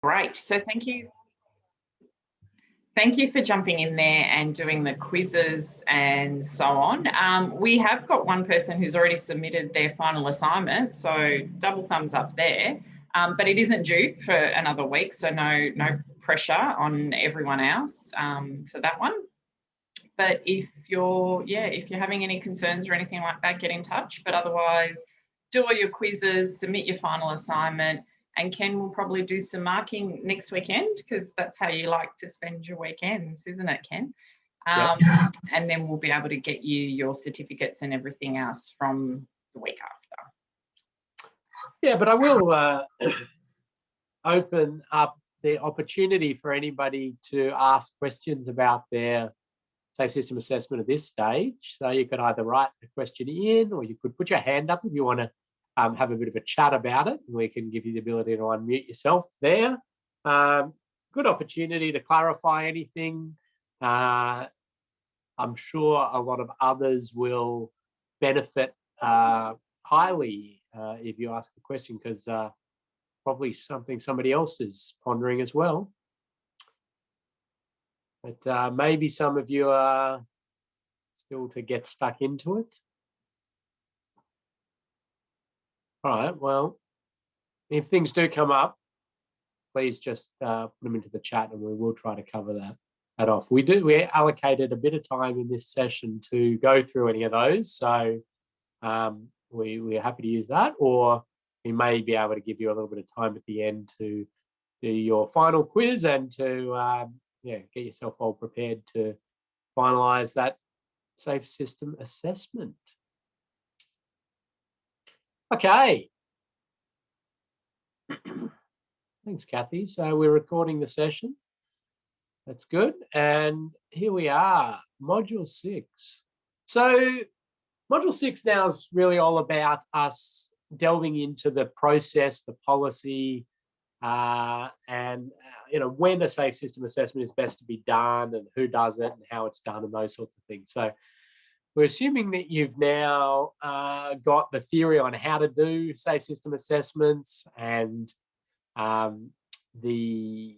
Great. So thank you. Thank you for jumping in there and doing the quizzes and so on. We have got one person who's already submitted their final assignment, so double thumbs up there. But it isn't due for another week, so no pressure on everyone else for that one. But if you're having any concerns or anything like that, get in touch. But otherwise, do all your quizzes, submit your final assignment, and Ken will probably do some marking next weekend, because that's how you like to spend your weekends, isn't it, Ken? Yep. And then we'll be able to get you your certificates and everything else from the week after. Yeah, but I will open up the opportunity for anybody to ask questions about their safe system assessment at this stage. So you could either write the question in, or you could put your hand up if you want to have a bit of a chat about it. We can give you the ability to unmute yourself there. Good opportunity to clarify anything. I'm sure a lot of others will benefit highly if you ask a question, because probably something somebody else is pondering as well. But maybe some of you are still to get stuck into it. All right, well, if things do come up, please just put them into the chat and we will try to cover that off. We allocated a bit of time in this session to go through any of those, so we're happy to use that, or we may be able to give you a little bit of time at the end to do your final quiz and to get yourself all prepared to finalise that safe system assessment. Okay. Thanks, Kathy. So we're recording the session. That's good. And here we are, Module 6. So Module 6 now is really all about us delving into the process, the policy, and when a safe system assessment is best to be done and who does it and how it's done and those sorts of things. So we're assuming that you've now got the theory on how to do safe system assessments and the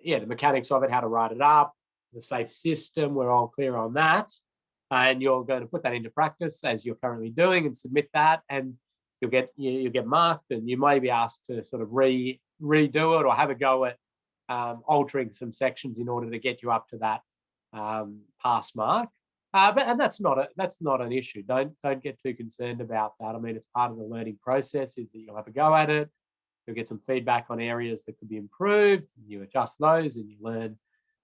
mechanics of it, how to write it up, the safe system. We're all clear on that. And you're going to put that into practice as you're currently doing and submit that, and you'll get marked, and you may be asked to sort of redo it or have a go at altering some sections in order to get you up to that pass mark. But that's not an issue. Don't get too concerned about that. I mean, it's part of the learning process, is that you'll have a go at it. You'll get some feedback on areas that could be improved. You adjust those and you learn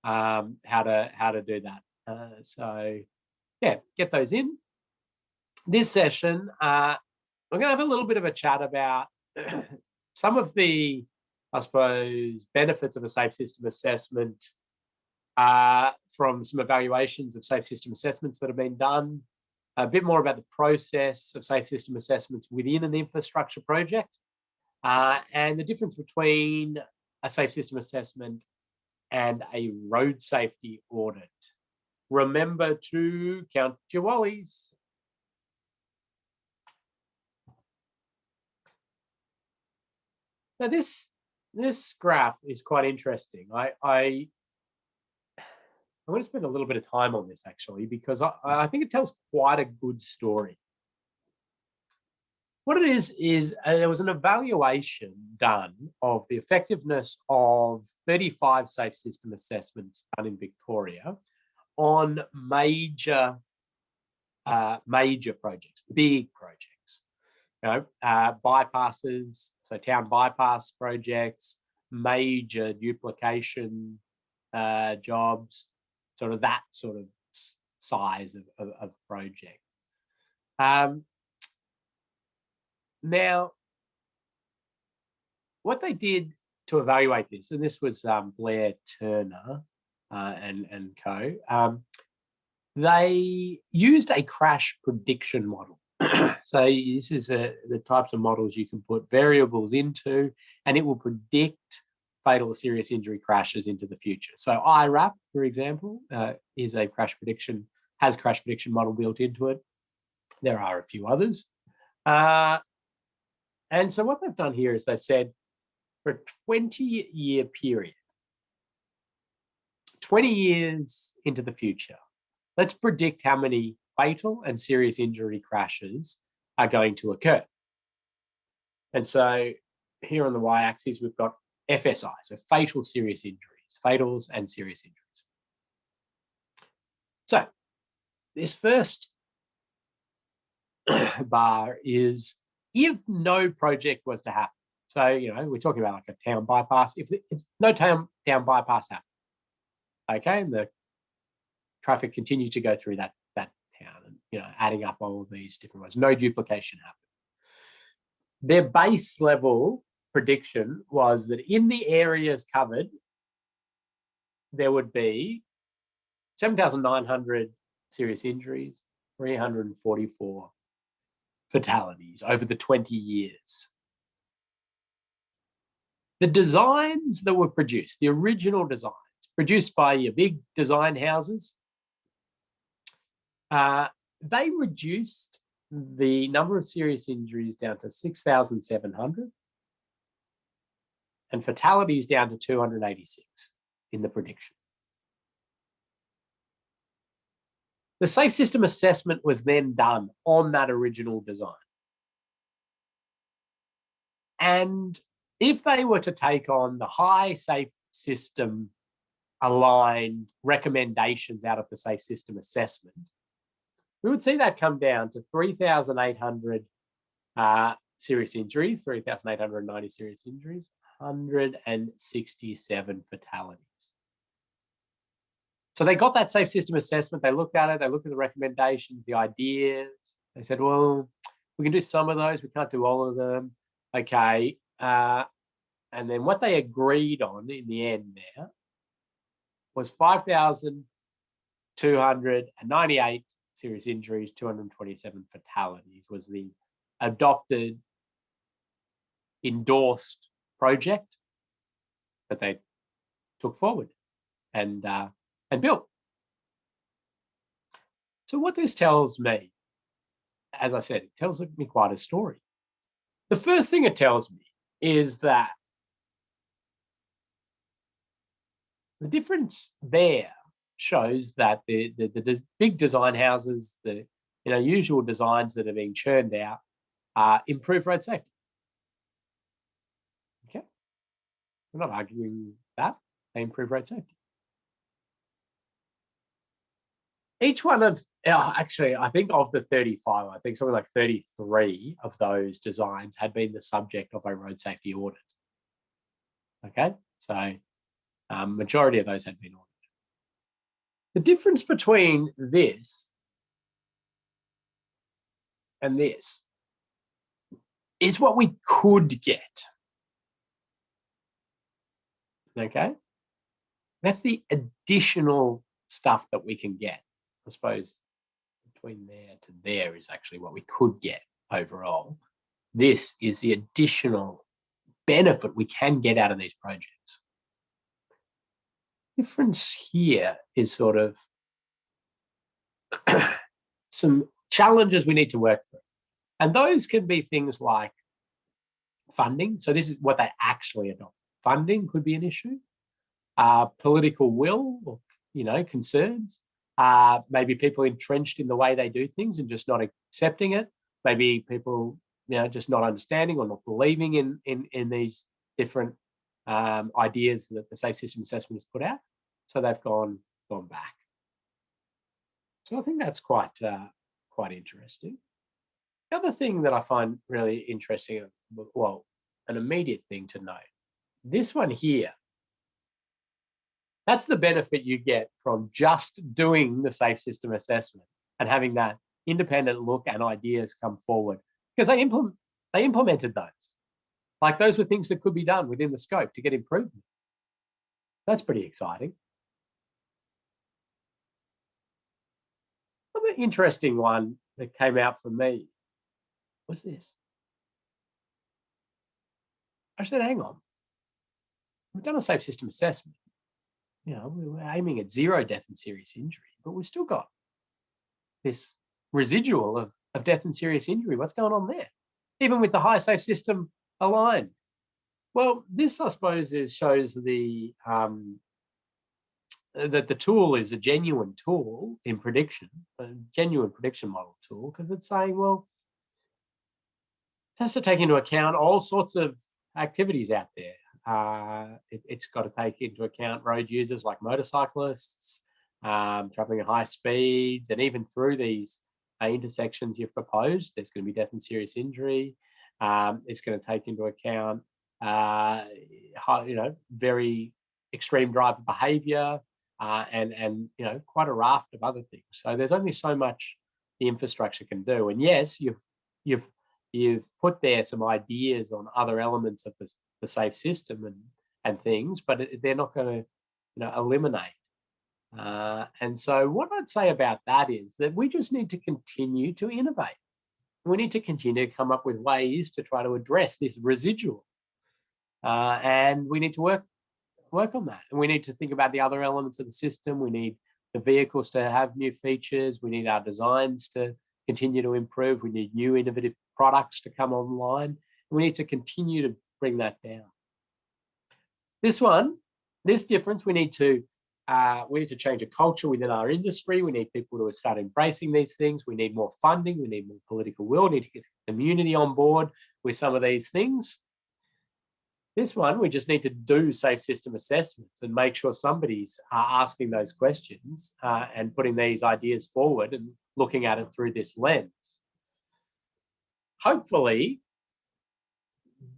how to do that. So yeah, get those in. This session, we're going to have a little bit of a chat about some of the, I suppose, benefits of a safe system assessment from some evaluations of safe system assessments that have been done, a bit more about the process of safe system assessments within an infrastructure project, and the difference between a safe system assessment and a road safety audit. Remember to count your wallies. Now this graph is quite interesting. I want to spend a little bit of time on this actually, because I think it tells quite a good story. What it is there was an evaluation done of the effectiveness of 35 safe system assessments done in Victoria on major projects, big projects, bypasses, so town bypass projects, major duplication jobs, sort of that sort of size of project. Now, what they did to evaluate this, and this was Blair Turner and co, they used a crash prediction model. So this is the types of models you can put variables into, and it will predict fatal or serious injury crashes into the future. So IRAP, for example, is a crash prediction, has crash prediction model built into it. There are a few others. And so what they've done here is they've said, for a 20-year period, 20 years into the future, let's predict how many fatal and serious injury crashes are going to occur. And so here on the y-axis, we've got FSI, so fatal serious injuries, fatals and serious injuries. So this first bar is if no project was to happen. So, you know, we're talking about like a town bypass. If no town bypass happened, okay, and the traffic continues to go through that town, and, you know, adding up all of these different ones, no duplication happened. Their base level prediction was that in the areas covered, there would be 7,900 serious injuries, 344 fatalities over the 20 years. The designs that were produced, the original designs, produced by your big design houses, they reduced the number of serious injuries down to 6,700 and fatalities down to 286 in the prediction. The safe system assessment was then done on that original design. And if they were to take on the high safe system aligned recommendations out of the safe system assessment, we would see that come down to 3,800 serious injuries, 3,890 serious injuries, 167 fatalities. So they got that safe system assessment, they looked at it, they looked at the recommendations, the ideas. They said, well, we can do some of those, we can't do all of them. Okay. And then what they agreed on in the end there was 5,298 serious injuries, 227 fatalities was the adopted, endorsed project that they took forward and built. So what this tells me, as I said, it tells me quite a story. The first thing it tells me is that the difference there shows that the big design houses, the usual designs that are being churned out, improve road safety. Okay, we're not arguing that they improve road safety. Each one of, actually, I think of the 35, I think something like 33 of those designs had been the subject of a road safety audit. Okay, so majority of those had been audited. The difference between this and this is what we could get. Okay, that's the additional stuff that we can get. I suppose between there to there is actually what we could get overall. This is the additional benefit we can get out of these projects. Difference here is sort of some challenges we need to work through. And those can be things like funding. So this is what they actually adopt. Funding could be an issue. Political will, or, concerns. Maybe people entrenched in the way they do things and just not accepting it. Maybe people, just not understanding or not believing in these different ideas that the safe system assessment has put out. So they've gone back. So I think that's quite interesting. The other thing that I find really interesting, well, an immediate thing to note, this one here, that's the benefit you get from just doing the safe system assessment and having that independent look and ideas come forward, because they implemented those. Like those were things that could be done within the scope to get improvement. That's pretty exciting. Another interesting one that came out for me was this. I said, hang on, we've done a safe system assessment. We were aiming at 0 death and serious injury, but we've still got this residual of death and serious injury. What's going on there? Even with the high safe system aligned. Well, this, I suppose, shows that the tool is a genuine tool in prediction, a genuine prediction model tool, because it's saying, well, it has to take into account all sorts of activities out there. It's got to take into account road users like motorcyclists, traveling at high speeds, and even through these intersections you've proposed, there's going to be death and serious injury. It's going to take into account, very extreme driver behaviour, and quite a raft of other things. So there's only so much the infrastructure can do. And yes, you've put there some ideas on other elements of the safe system and things, but they're not going to eliminate. And so what I'd say about that is that we just need to continue to innovate. We need to continue to come up with ways to try to address this residual. And we need to work on that. And we need to think about the other elements of the system. We need the vehicles to have new features. We need our designs to continue to improve. We need new innovative products to come online. We need to continue to bring that down. This difference, we need to change a culture within our industry. We need people to start embracing these things. We need more funding. We need more political will. We need to get the community on board with some of these things. This one, we just need to do safe system assessments and make sure somebody's asking those questions and putting these ideas forward and looking at it through this lens. Hopefully,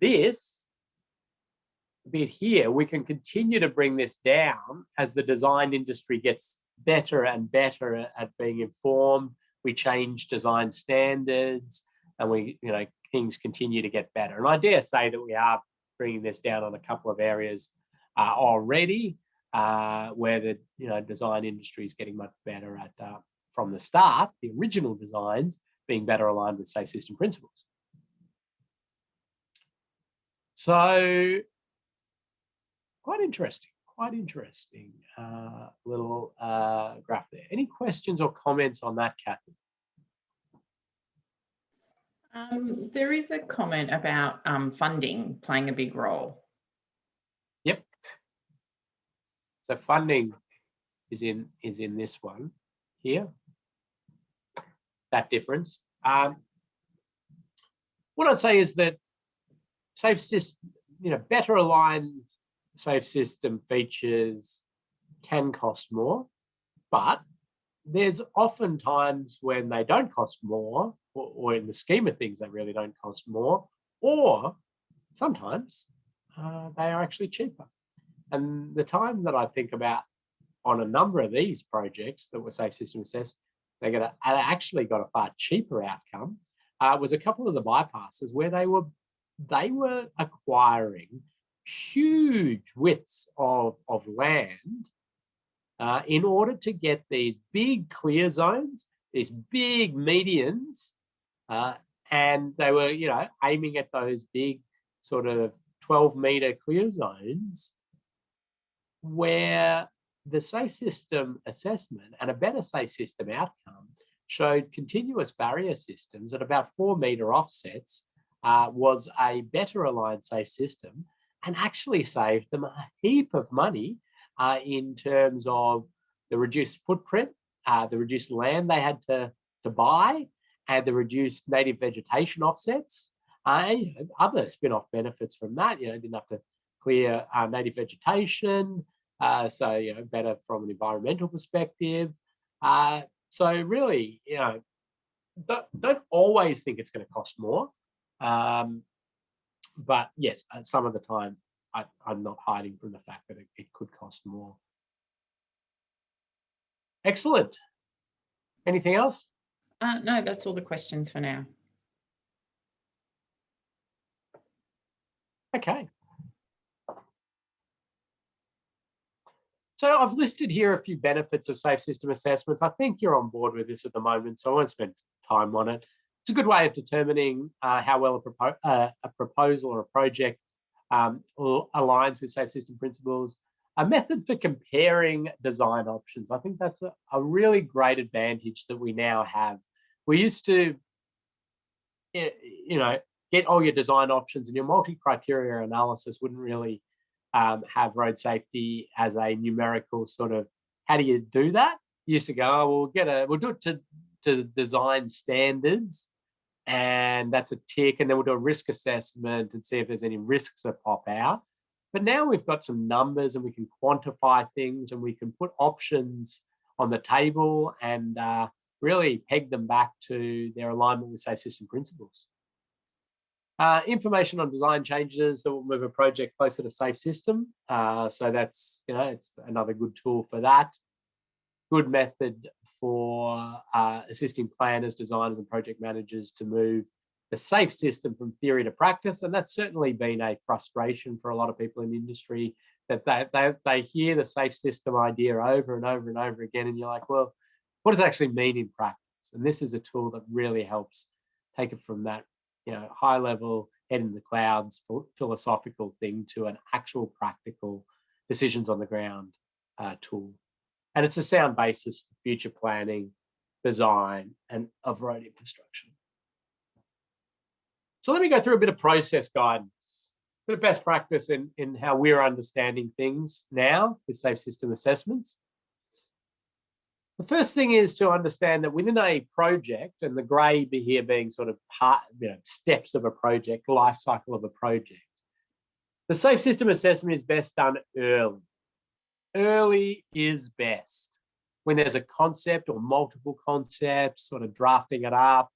this bit here, we can continue to bring this down as the design industry gets better and better at being informed. We change design standards, and things continue to get better. And I dare say that we are bringing this down on a couple of areas already, where the design industry is getting much better at from the start, the original designs being better aligned with safe system principles. So quite interesting little graph there. Any questions or comments on that, Kathy? There is a comment about funding playing a big role. Yep. So funding is in this one here. That difference. What I'd say is that safe system, better aligned safe system features can cost more, but there's often times when they don't cost more, or in the scheme of things, they really don't cost more, or sometimes they are actually cheaper. And the time that I think about on a number of these projects that were safe system assessed, they actually got a far cheaper outcome. Was a couple of the bypasses where they were acquiring huge widths of land in order to get these big clear zones, these big medians, and they were, aiming at those big sort of 12-meter clear zones where the safe system assessment and a better safe system outcome showed continuous barrier systems at about 4-meter offsets was a better aligned safe system, and actually saved them a heap of money in terms of the reduced footprint, the reduced land they had to buy, and the reduced native vegetation offsets, and other spin-off benefits from that. Didn't have to clear native vegetation, so better from an environmental perspective. So really, don't always think it's going to cost more. But yes, some of the time, I'm not hiding from the fact that it could cost more. Excellent. Anything else? No, that's all the questions for now. Okay. So I've listed here a few benefits of safe system assessments. I think you're on board with this at the moment, so I won't spend time on it. It's a good way of determining how well a proposal or a project aligns with safe system principles. A method for comparing design options. I think that's a really great advantage that we now have. We used to, get all your design options, and your multi-criteria analysis wouldn't really have road safety as a numerical sort of, how do you do that? You used to go, oh, we'll do it to design standards, and that's a tick, and then we'll do a risk assessment and see if there's any risks that pop out. But now we've got some numbers, and we can quantify things, and we can put options on the table and really peg them back to their alignment with safe system principles. Information on design changes that will move a project closer to safe system. So that's, it's another good tool for that. Good method for assisting planners, designers, and project managers to move the safe system from theory to practice. And that's certainly been a frustration for a lot of people in the industry, that they hear the safe system idea over and over and over again. And you're like, well, what does it actually mean in practice? And this is a tool that really helps take it from that high level, head in the clouds, philosophical thing to an actual practical decisions on the ground tool. And it's a sound basis for future planning, design, and of road infrastructure. So let me go through a bit of process guidance, a bit of best practice in how we're understanding things now with safe system assessments. The first thing is to understand that within a project, and the grey here being sort of steps of a project, life cycle of a project, the safe system assessment is best done early. Early is best. When there's a concept or multiple concepts, sort of drafting it up,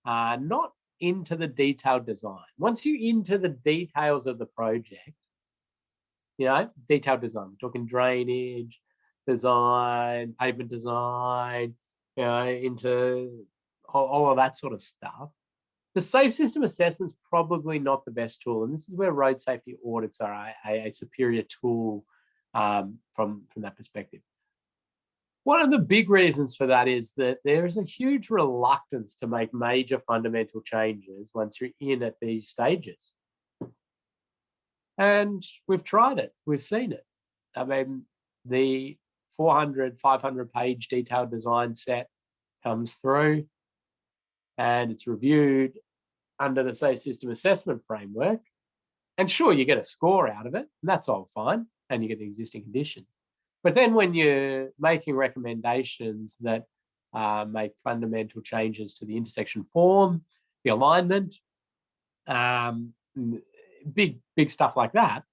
not into the detailed design. Once you're into the details of the project, detailed design, we're talking drainage, design, pavement design, into all of that sort of stuff. The safe system assessment is probably not the best tool, and this is where road safety audits are a superior tool from that perspective. One of the big reasons for that is that there is a huge reluctance to make major fundamental changes once you're in at these stages. And we've tried it, we've seen it. I mean, the 400, 500 page detailed design set comes through and it's reviewed under the safe system assessment framework. And sure, you get a score out of it, and that's all fine, and you get the existing conditions. But then when you're making recommendations that make fundamental changes to the intersection form, the alignment, big stuff like that,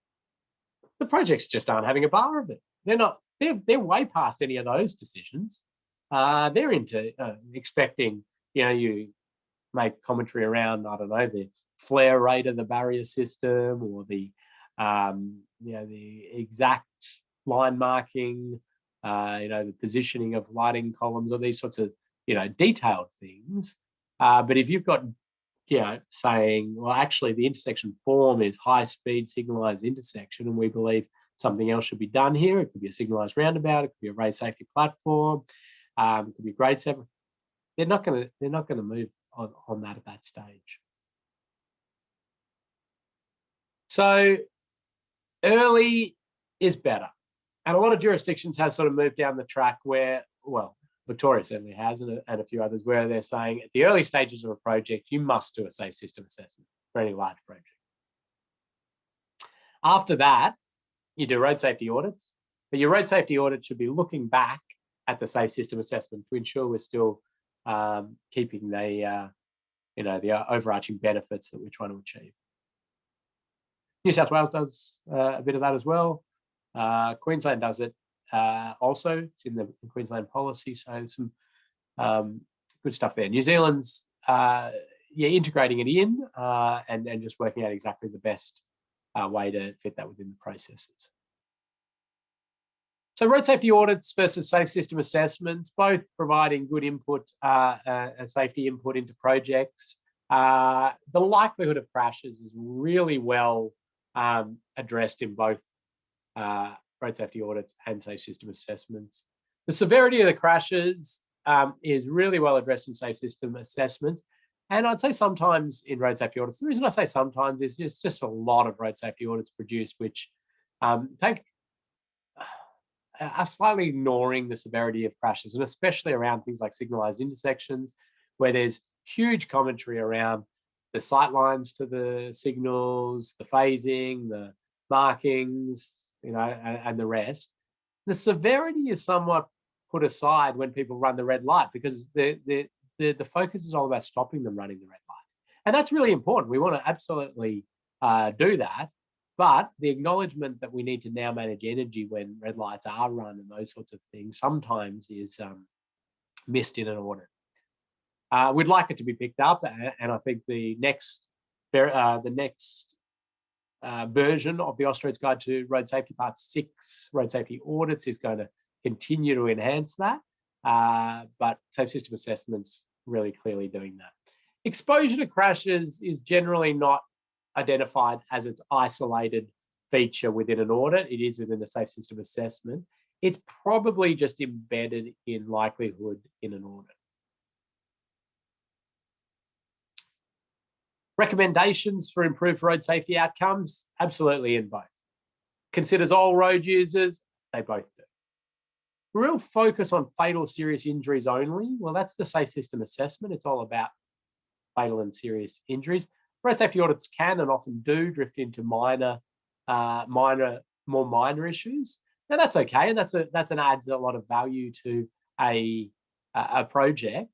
the projects just aren't having a bar of it. They're way past any of those decisions. They're into expecting, you make commentary around, I don't know, the flare rate of the barrier system, or the exact line marking, the positioning of lighting columns, or these sorts of, detailed things. But if you've got, saying, well, actually the intersection form is high speed signalized intersection, and we believe something else should be done here. It could be a signalized roundabout, it could be a raised safety platform, it could be grade 7. They're not going to move on that at that stage. So early is better. And a lot of jurisdictions have sort of moved down the track where, well, Victoria certainly has, and a few others, where they're saying at the early stages of a project, you must do a safe system assessment for any large project. After that, you do road safety audits, but your road safety audit should be looking back at the safe system assessment to ensure we're still keeping the overarching benefits that we're trying to achieve. New South Wales does a bit of that as well. Queensland does it also. It's in the Queensland policy, so some good stuff there. New Zealand's integrating it in and just working out exactly the best way to fit that within the processes. So road safety audits versus safe system assessments, both providing good input, safety input into projects. The likelihood of crashes is really well addressed in both road safety audits and safe system assessments. The severity of the crashes is really well addressed in safe system assessments. And I'd say sometimes in road safety audits, the reason I say sometimes is just a lot of road safety audits produced, which are slightly ignoring the severity of crashes, and especially around things like signalized intersections, where there's huge commentary around sight lines to the signals, the phasing, the markings, and the rest. The severity is somewhat put aside when people run the red light, because the focus is all about stopping them running the red light. And that's really important. We want to absolutely do that. But the acknowledgement that we need to now manage energy when red lights are run and those sorts of things sometimes is missed in an audit. We'd like it to be picked up, and I think the next version of the Austroads Guide to Road Safety Part 6 road safety audits is going to continue to enhance that, but safe system assessments really clearly doing that. Exposure to crashes is generally not identified as its isolated feature within an audit. It is within the safe system assessment. It's probably just embedded in likelihood in an audit. Recommendations for improved road safety outcomes, absolutely in both. Considers all road users, they both do. Real focus on fatal serious injuries only, well, that's the safe system assessment. It's all about fatal and serious injuries. Road safety audits can and often do drift into more minor issues. Now that's okay, and that's an adds a lot of value to a project.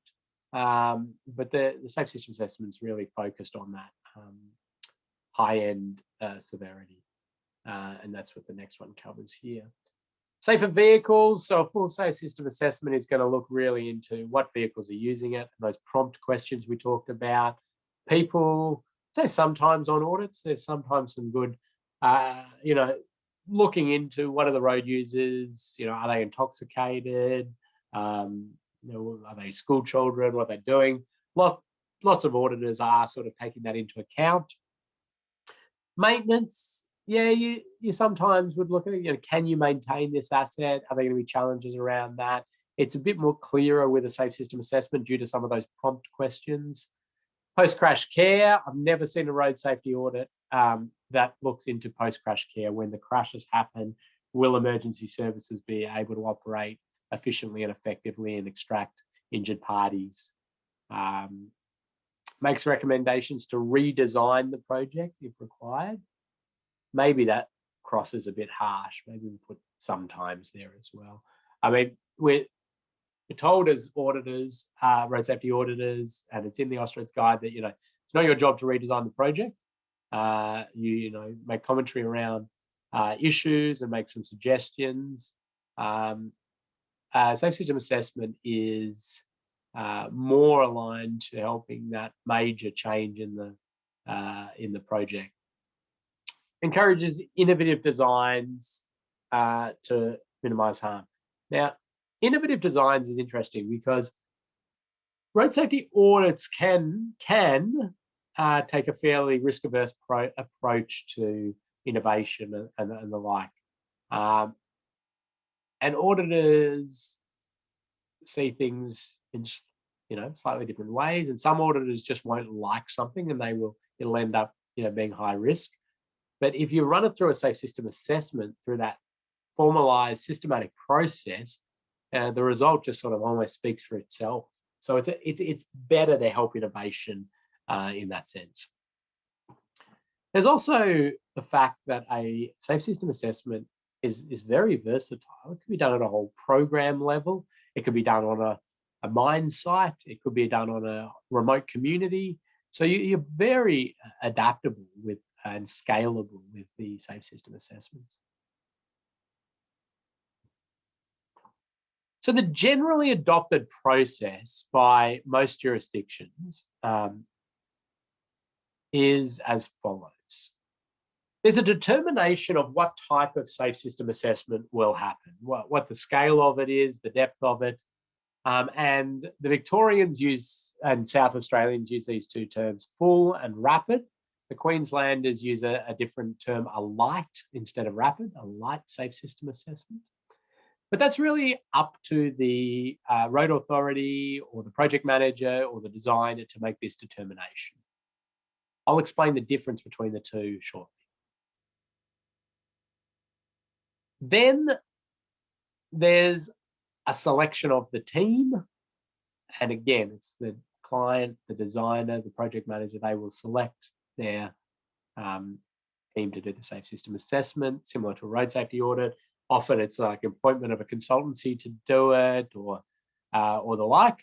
But the safe system assessment is really focused on that high-end severity, and that's what the next one covers here. Safer vehicles, so a full safe system assessment is going to look really into what vehicles are using it, and those prompt questions we talked about. People, say sometimes on audits, there's sometimes some good, looking into what are the road users, are they intoxicated, are they school children, what they're doing. Lots of auditors are sort of taking that into account. Maintenance, yeah, you sometimes would look at it, can you maintain this asset? Are there going to be challenges around that? It's a bit more clearer with a safe system assessment due to some of those prompt questions. Post-crash care, I've never seen a road safety audit that looks into post-crash care. When the crashes happen, will emergency services be able to operate efficiently and effectively and extract injured parties? Makes recommendations to redesign the project if required. Maybe that crosses a bit harsh. Maybe we put sometimes there as well. I mean, we're told as auditors, road safety auditors, and it's in the Austroads Guide that it's not your job to redesign the project. You make commentary around issues and make some suggestions. Safe system assessment is more aligned to helping that major change in the project. Encourages innovative designs to minimize harm. Now, innovative designs is interesting because road safety audits can take a fairly risk-averse approach to innovation and the like. And auditors see things in slightly different ways, and some auditors just won't like something and it'll end up being high risk. But if you run it through a safe system assessment, through that formalized systematic process, the result just sort of almost speaks for itself. So it's better to help innovation in that sense. There's also the fact that a safe system assessment is very versatile. It can be done at a whole program level. It could be done on a mine site. It could be done on a remote community. So you're very adaptable and scalable with the safe system assessments. So the generally adopted process by most jurisdictions is as follows. There's a determination of what type of safe system assessment will happen, what the scale of it is, the depth of it. And the Victorians and South Australians use these two terms, full and rapid. The Queenslanders use a different term, a light instead of rapid, a light safe system assessment. But that's really up to the road authority or the project manager or the designer to make this determination. I'll explain the difference between the two shortly. Then there's a selection of the team. And again, it's the client, the designer, the project manager, they will select their team to do the safe system assessment, similar to a road safety audit. Often it's like appointment of a consultancy to do it, or the like.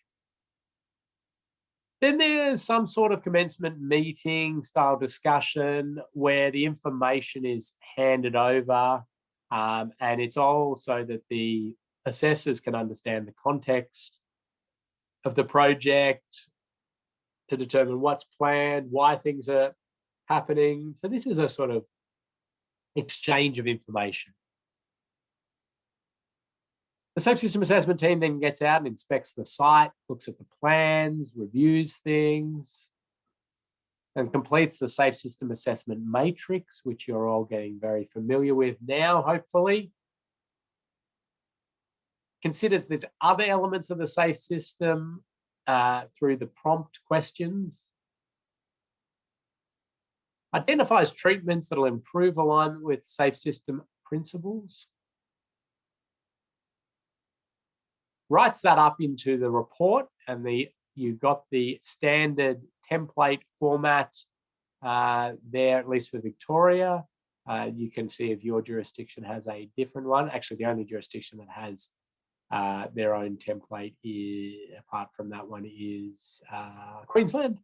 Then there's some sort of commencement meeting style discussion where the information is handed over, and it's also that the assessors can understand the context of the project to determine what's planned, why things are happening. So this is a sort of exchange of information. The safe system assessment team then gets out and inspects the site, looks at the plans, reviews things, and completes the safe system assessment matrix, which you're all getting very familiar with now, hopefully. Considers there's other elements of the safe system through the prompt questions. Identifies treatments that will improve alignment with safe system principles. Writes that up into the report, and you've got the standard template format there, at least for Victoria. You can see if your jurisdiction has a different one. Actually, the only jurisdiction that has their own template apart from that one is Queensland.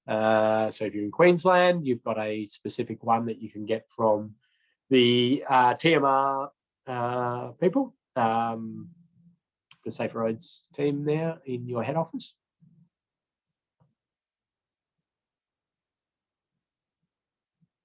So if you're in Queensland, you've got a specific one that you can get from the TMR people, the Safe Roads team there in your head office.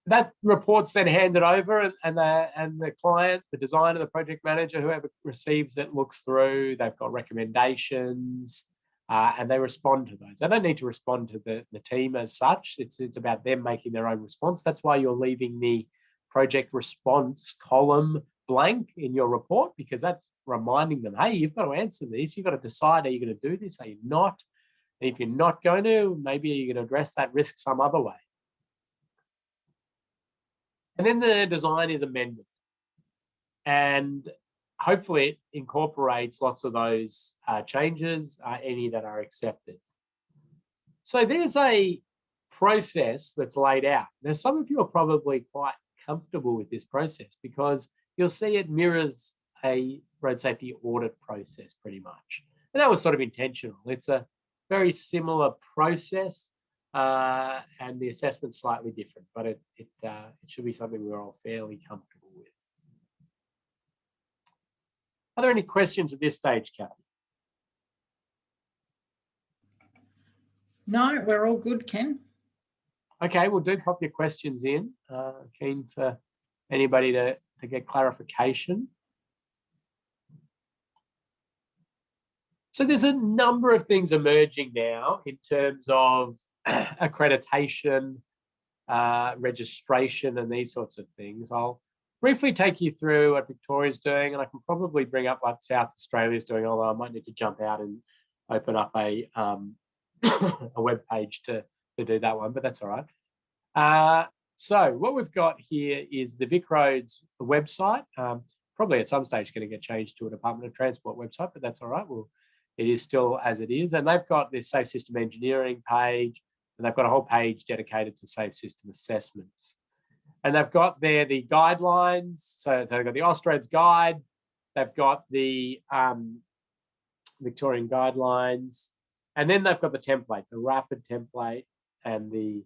That report's then handed over, and the client, the designer, the project manager, whoever receives it, looks through. They've got recommendations, and they respond to those. They don't need to respond to the team as such. It's about them making their own response. That's why you're leaving the project response column blank in your report, because that's reminding them, hey, you've got to answer this. You've got to decide, are you going to do this? Are you not? And if you're not going to, maybe you're going to address that risk some other way. And then the design is amended, and hopefully it incorporates lots of those changes, any that are accepted. So there's a process that's laid out. Now, some of you are probably quite comfortable with this process because you'll see it mirrors a road safety audit process pretty much. And that was sort of intentional. It's a very similar process. And the assessment's slightly different, but it should be something we're all fairly comfortable with. Are there any questions at this stage, Kathy? No, we're all good, Ken. Okay, well, do pop your questions in. Keen for anybody to get clarification. So there's a number of things emerging now in terms of accreditation, registration, and these sorts of things. I'll briefly take you through what Victoria's doing, and I can probably bring up what South Australia's doing, although I might need to jump out and open up a web page to do that one, but that's all right. So what we've got here is the VicRoads website. Probably at some stage going to get changed to a Department of Transport website, but that's all right. It is still as it is. And they've got this safe system engineering page, and they've got a whole page dedicated to safe system assessments. And they've got there the guidelines. So they've got the Austrads guide. They've got the Victorian guidelines. And then they've got the template, the rapid template and the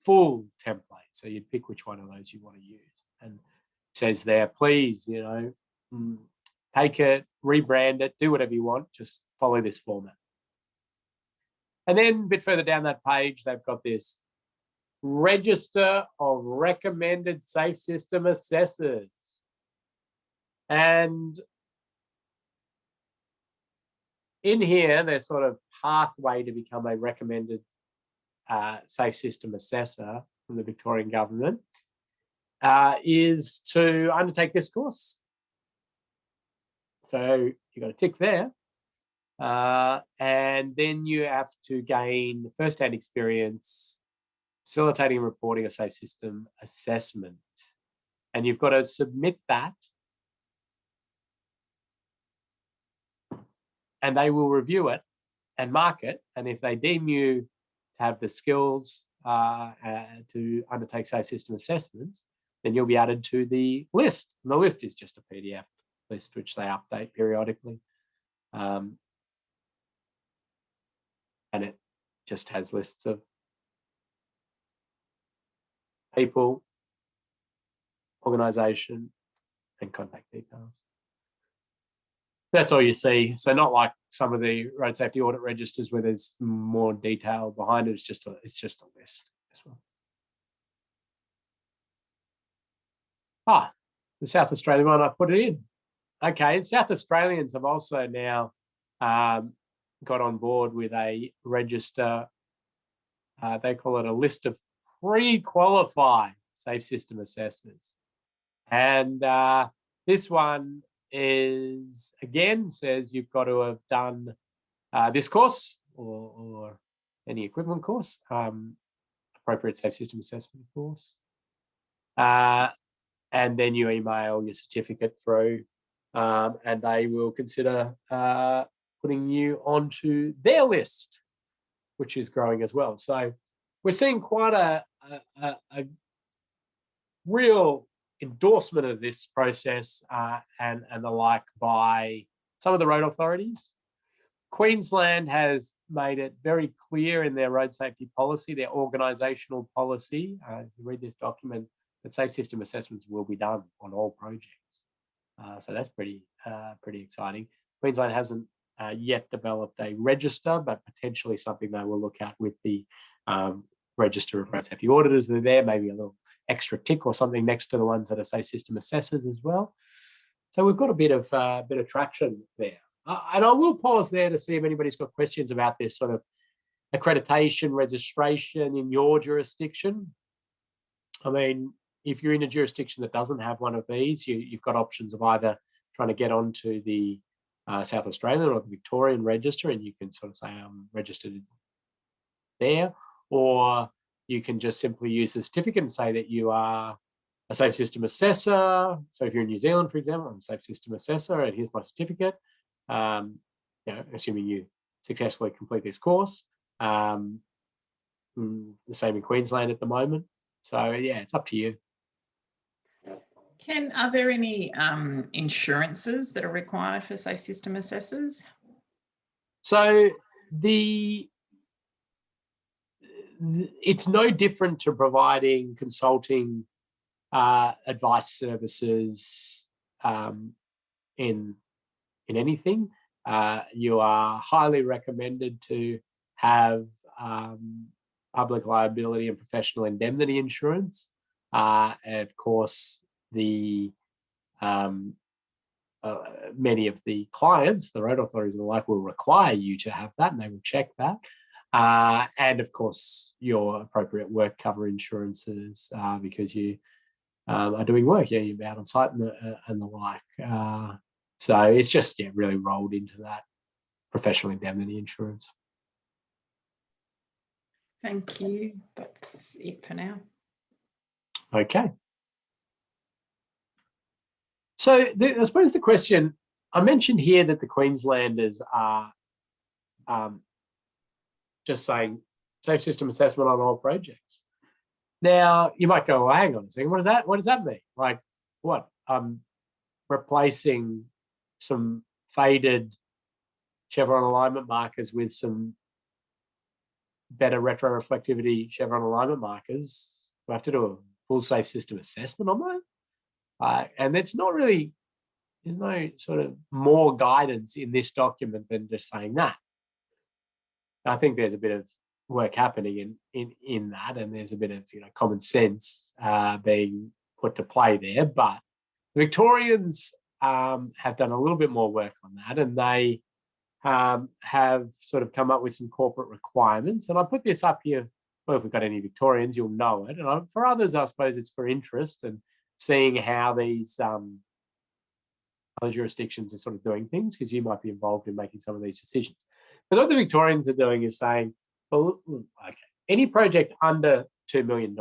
full template. So you'd pick which one of those you want to use. And it says there, please, take it, rebrand it, do whatever you want, just follow this format. And then a bit further down that page, they've got this register of recommended safe system assessors. And in here, their sort of pathway to become a recommended safe system assessor from the Victorian government is to undertake this course. So you've got a tick there. And then you have to gain first-hand experience facilitating and reporting a safe system assessment. And you've got to submit that. And they will review it and market. And if they deem you to have the skills to undertake safe system assessments, then you'll be added to the list. And the list is just a PDF list, which they update periodically. And it just has lists of people, organisation, and contact details. That's all you see. So not like some of the road safety audit registers where there's more detail behind it. It's just a list as well. The South Australian one, I put it in. Okay, and South Australians have also now got on board with a register. They call it a list of pre-qualified safe system assessors. And this one is, again, says you've got to have done this course or any equivalent course, appropriate safe system assessment course. And then you email your certificate through and they will consider putting you onto their list, which is growing as well. So we're seeing quite a real endorsement of this process and the like by some of the road authorities. Queensland has made it very clear in their road safety policy, their organisational policy, if you read this document, that safe system assessments will be done on all projects. So that's pretty exciting. Queensland hasn't yet developed a register, but potentially something they will look at with the register of road safety auditors that are there, maybe a little extra tick or something next to the ones that are safe system assessors as well. So we've got a bit of traction there. And I will pause there to see if anybody's got questions about this sort of accreditation, registration in your jurisdiction. I mean, if you're in a jurisdiction that doesn't have one of these, you've got options of either trying to get onto the South Australian or the Victorian register, and you can sort of say I'm registered there, or you can just simply use the certificate and say that you are a safe system assessor. So if you're in New Zealand, for example, I'm a safe system assessor, and here's my certificate. Assuming you successfully complete this course. The same in Queensland at the moment. So yeah, it's up to you. Are there any insurances that are required for safe system assessors? So it's no different to providing consulting advice services in anything. You are highly recommended to have public liability and professional indemnity insurance. And of course, many of the clients, the road authorities and the like, will require you to have that, and they will check that. And of course, your appropriate work cover insurances because you are doing work, you're out on site and the like. So it's just really rolled into that professional indemnity insurance. Thank you. That's it for now. Okay. So I suppose the question, I mentioned here that the Queenslanders are just saying safe system assessment on all projects. Now you might go, well, hang on a second, what does that mean? Like what? Replacing some faded chevron alignment markers with some better retroreflectivity chevron alignment markers. We have to do a full safe system assessment on that. And it's not really, there's no sort of more guidance in this document than just saying that. I think there's a bit of work happening in that, and there's a bit of common sense being put to play there. But the Victorians have done a little bit more work on that, and they have sort of come up with some corporate requirements. And I put this up here. Well, if we've got any Victorians, you'll know it. And for others, I suppose it's for interest and seeing how these other jurisdictions are sort of doing things, because you might be involved in making some of these decisions. But what the Victorians are doing is saying, well, okay, any project under $2 million,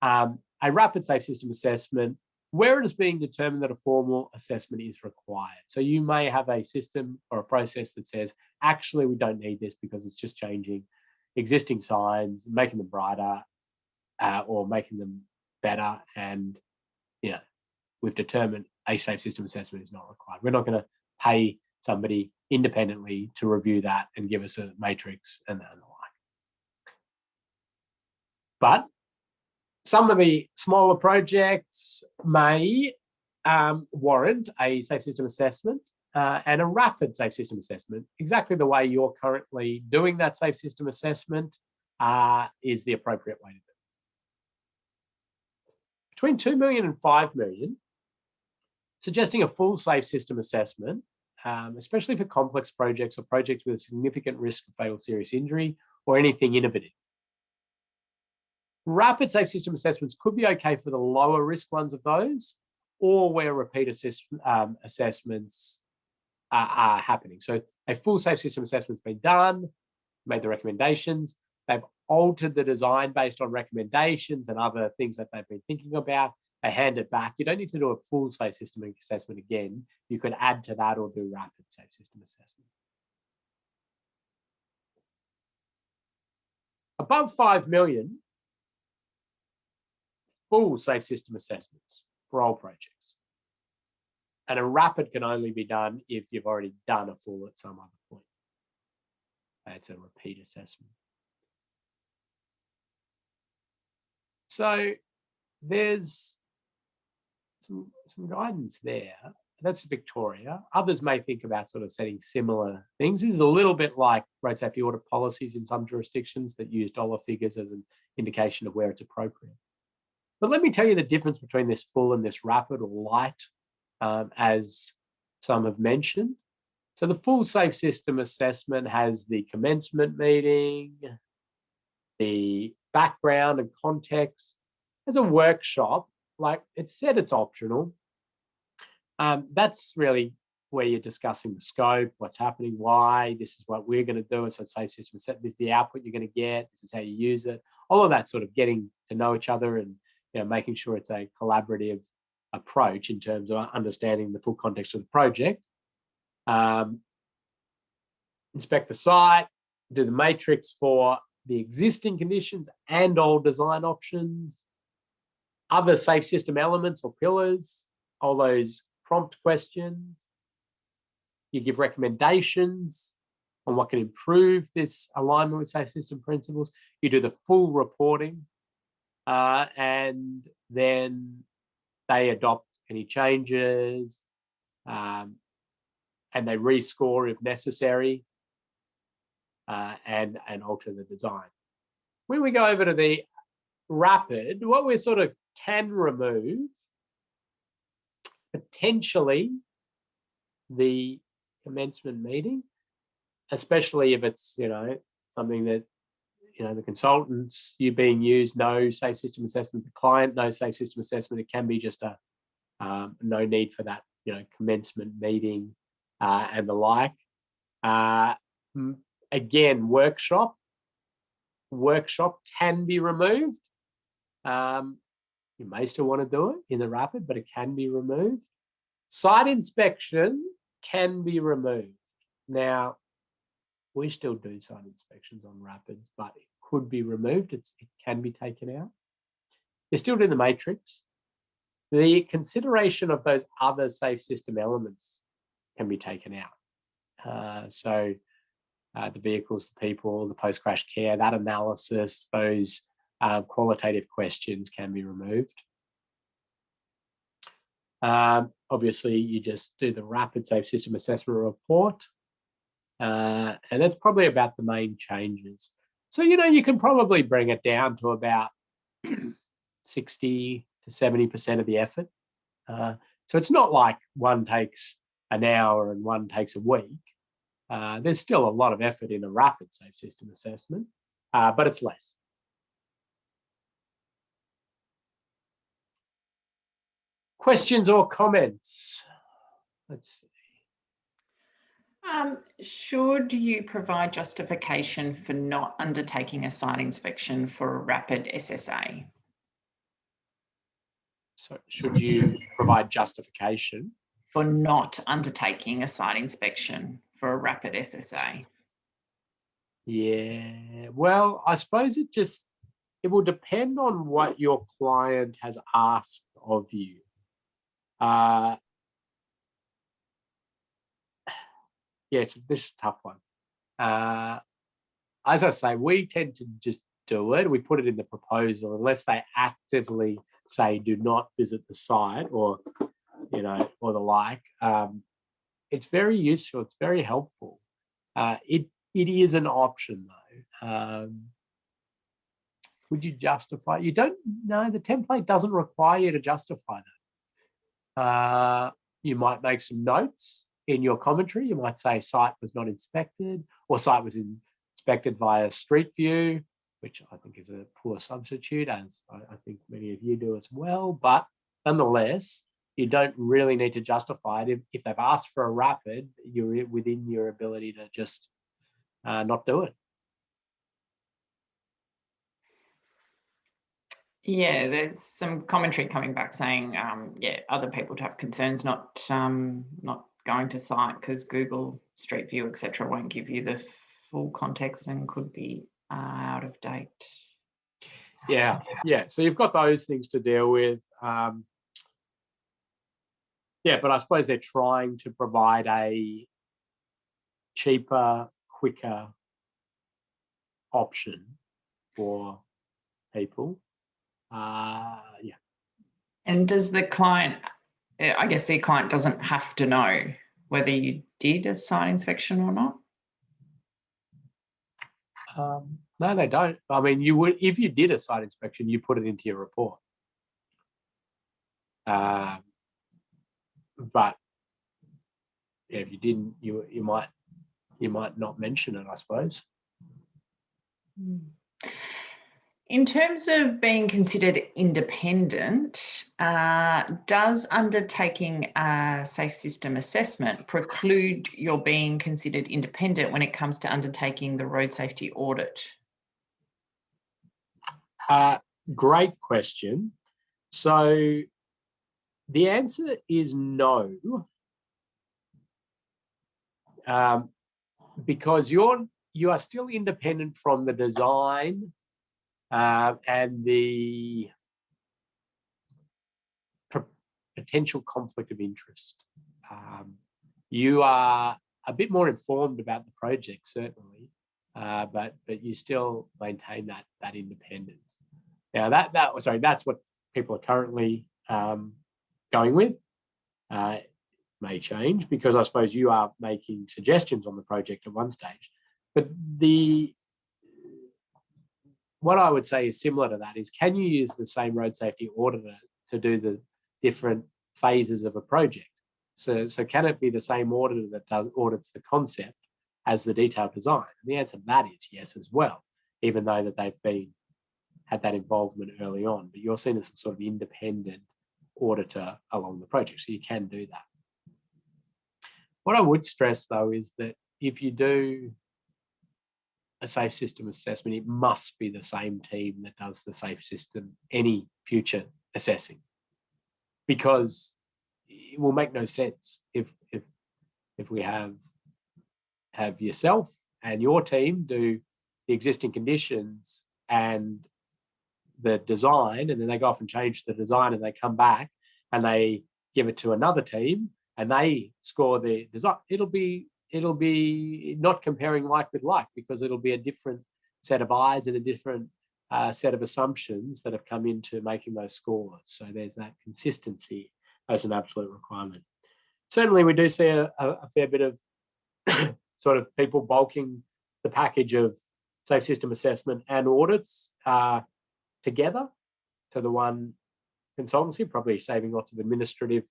a rapid safe system assessment where it is being determined that a formal assessment is required. So you may have a system or a process that says, actually, we don't need this because it's just changing existing signs, making them brighter, or making them better. And, you know, we've determined a safe system assessment is not required. We're not going to pay somebody independently to review that and give us a matrix and the like. But some of the smaller projects may warrant a safe system assessment and a rapid safe system assessment. Exactly the way you're currently doing that safe system assessment is the appropriate way to do it. Between 2 million and 5 million, suggesting a full safe system assessment, especially for complex projects or projects with a significant risk of fatal serious injury or anything innovative. Rapid safe system assessments could be okay for the lower risk ones of those, or where repeat assessments are happening. So a full safe system assessment's been done, made the recommendations, they've altered the design based on recommendations and other things that they've been thinking about, they hand it back. You don't need to do a full safe system assessment again. You could add to that or do rapid safe system assessment. Above 5 million, full safe system assessments for all projects. And a rapid can only be done if you've already done a full at some other point. It's a repeat assessment. So there's some guidance there. That's Victoria. Others may think about sort of setting similar things. This is a little bit like road safety audit policies in some jurisdictions that use dollar figures as an indication of where it's appropriate. But let me tell you the difference between this full and this rapid or light, as some have mentioned. So the full safe system assessment has the commencement meeting, the background and context. As a workshop, like it said, it's optional. That's really where you're discussing the scope, what's happening, why, this is what we're going to do. It's a safe system assessment. This is the output you're going to get. This is how you use it. All of that sort of getting to know each other and making sure it's a collaborative approach in terms of understanding the full context of the project. Inspect the site, do the matrix for the existing conditions and all design options, other safe system elements or pillars, all those prompt questions. You give recommendations on what can improve this alignment with safe system principles. You do the full reporting, and then they adopt any changes, and they rescore if necessary, and alter the design. When we go over to the rapid, what we sort of can remove, potentially the commencement meeting, especially if it's, something that, the consultants you're being used, no safe system assessment, the client, no safe system assessment. It can be just a no need for that, commencement meeting and the like. Again, workshop can be removed. You may still want to do it in the rapid, but it can be removed. Site inspection can be removed. Now, we still do site inspections on rapids, but it could be removed. It can be taken out. You still do the matrix. The consideration of those other safe system elements can be taken out. So the vehicles, the people, the post-crash care, that analysis, those qualitative questions can be removed. Obviously, you just do the rapid safe system assessment report. And that's probably about the main changes. So, you can probably bring it down to about 60 to 70% of the effort. So it's not like one takes an hour and one takes a week. There's still a lot of effort in a rapid safe system assessment, but it's less. Questions or comments? Let's see. Should you provide justification for not undertaking a site inspection for a rapid SSA? So should you provide justification for not undertaking a site inspection for a rapid SSA? Yeah, well, I suppose it will depend on what your client has asked of you. Yeah, this is a tough one. As I say, we tend to just do it. We put it in the proposal unless they actively say do not visit the site or, or the like. It's very useful. It's very helpful. It is an option though. Would you justify? You don't know. The template doesn't require you to justify that. You might make some notes in your commentary. You might say site was not inspected or site was inspected via Street View, which I think is a poor substitute, as I think many of you do as well. But nonetheless, you don't really need to justify it. If they've asked for a rapid, you're within your ability to just not do it. Yeah, there's some commentary coming back saying, other people to have concerns not going to site because Google Street View, etc., won't give you the full context and could be out of date. Yeah. So you've got those things to deal with. But I suppose they're trying to provide a cheaper, quicker option for people. And does the client, I guess the client doesn't have to know whether you did a site inspection or not? No, they don't. I mean, you would, if you did a site inspection, you put it into your report. But if you didn't, you might not mention it, I suppose. In terms of being considered independent, does undertaking a safe system assessment preclude your being considered independent when it comes to undertaking the road safety audit? Great question. So the answer is no, because you are still independent from the design and the potential conflict of interest. You are a bit more informed about the project, certainly, but you still maintain that independence. Now that's what people are currently going with. It may change because I suppose you are making suggestions on the project at one stage, but what I would say is similar to that is, can you use the same road safety auditor to do the different phases of a project? So can it be the same auditor that audits the concept as the detailed design? And the answer to that is yes as well, even though that they've had that involvement early on. But you're seen as a sort of independent auditor along the project, so you can do that. What I would stress, though, is that if you do a safe system assessment, it must be the same team that does the safe system, any future assessing, because it will make no sense if we have yourself and your team do the existing conditions and the design, and then they go off and change the design, and they come back and they give it to another team and they score the design. It'll be not comparing like with like, because it'll be a different set of eyes and a different set of assumptions that have come into making those scores. So there's that consistency as an absolute requirement. Certainly we do see a fair bit of sort of people bulking the package of safe system assessment and audits together to the one consultancy, probably saving lots of administrative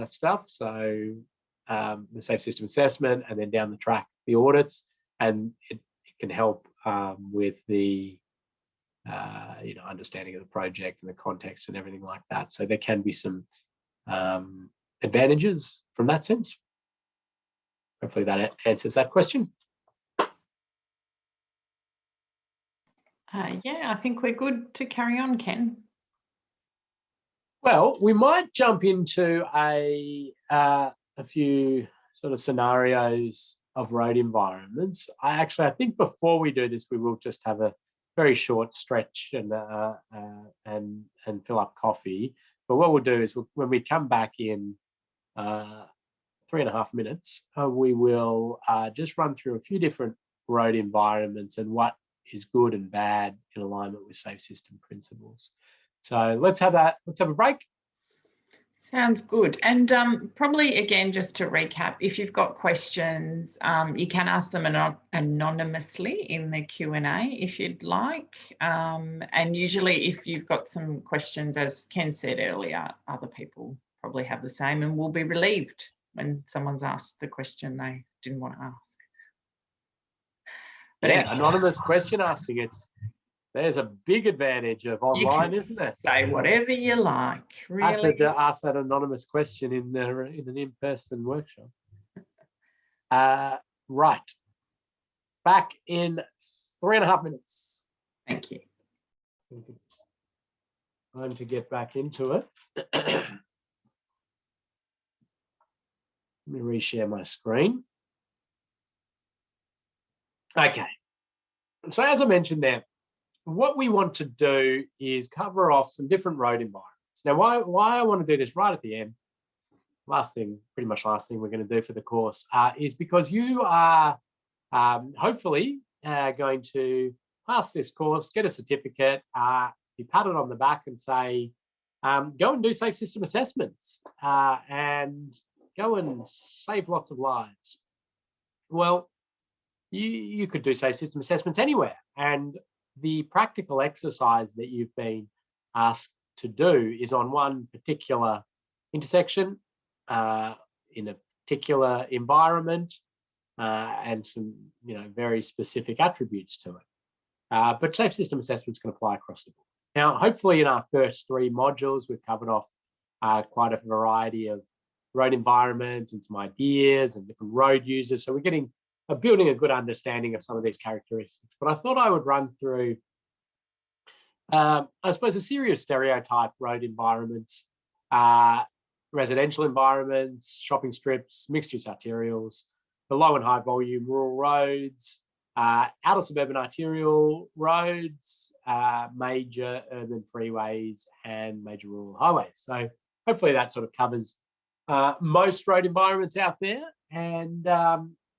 stuff. So the safe system assessment, and then down the track the audits, and it can help with the understanding of the project and the context and everything like that. So there can be some advantages from that sense. Hopefully that answers that question. I think we're good to carry on, Ken. Well, we might jump into a few sort of scenarios of road environments. I think before we do this, we will just have a very short stretch and fill up coffee. But what we'll do is when we come back in 3.5 minutes, we will just run through a few different road environments and what is good and bad in alignment with safe system principles. So let's have a break. Sounds good. And probably, again, just to recap, if you've got questions, you can ask them anonymously in the Q&A if you'd like. And usually if you've got some questions, as Ken said earlier, other people probably have the same and will be relieved when someone's asked the question they didn't want to ask. But anyway, anonymous question asking, there's a big advantage of online, isn't there? Say whatever you like. Really. I had to ask that anonymous question in an in-person workshop. Right. Back in 3.5 minutes. Thank you. Time to get back into it. Let me reshare my screen. Okay. So as I mentioned there, what we want to do is cover off some different road environments. Now, why I want to do this right at the end, pretty much last thing we're going to do for the course, is because you are hopefully going to pass this course, get a certificate, be patted on the back and say, go and do safe system assessments and go and save lots of lives. Well, you could do safe system assessments anywhere. And the practical exercise that you've been asked to do is on one particular intersection in a particular environment and some very specific attributes to it. But safe system assessments can apply across the board. Now, hopefully in our first 3 modules, we've covered off quite a variety of road environments and some ideas and different road users. So we're building a good understanding of some of these characteristics. But I thought I would run through, I suppose, a series of stereotype road environments, residential environments, shopping strips, mixed-use arterials, the low and high volume rural roads, outer suburban arterial roads, major urban freeways, and major rural highways. So hopefully that sort of covers most road environments out there. And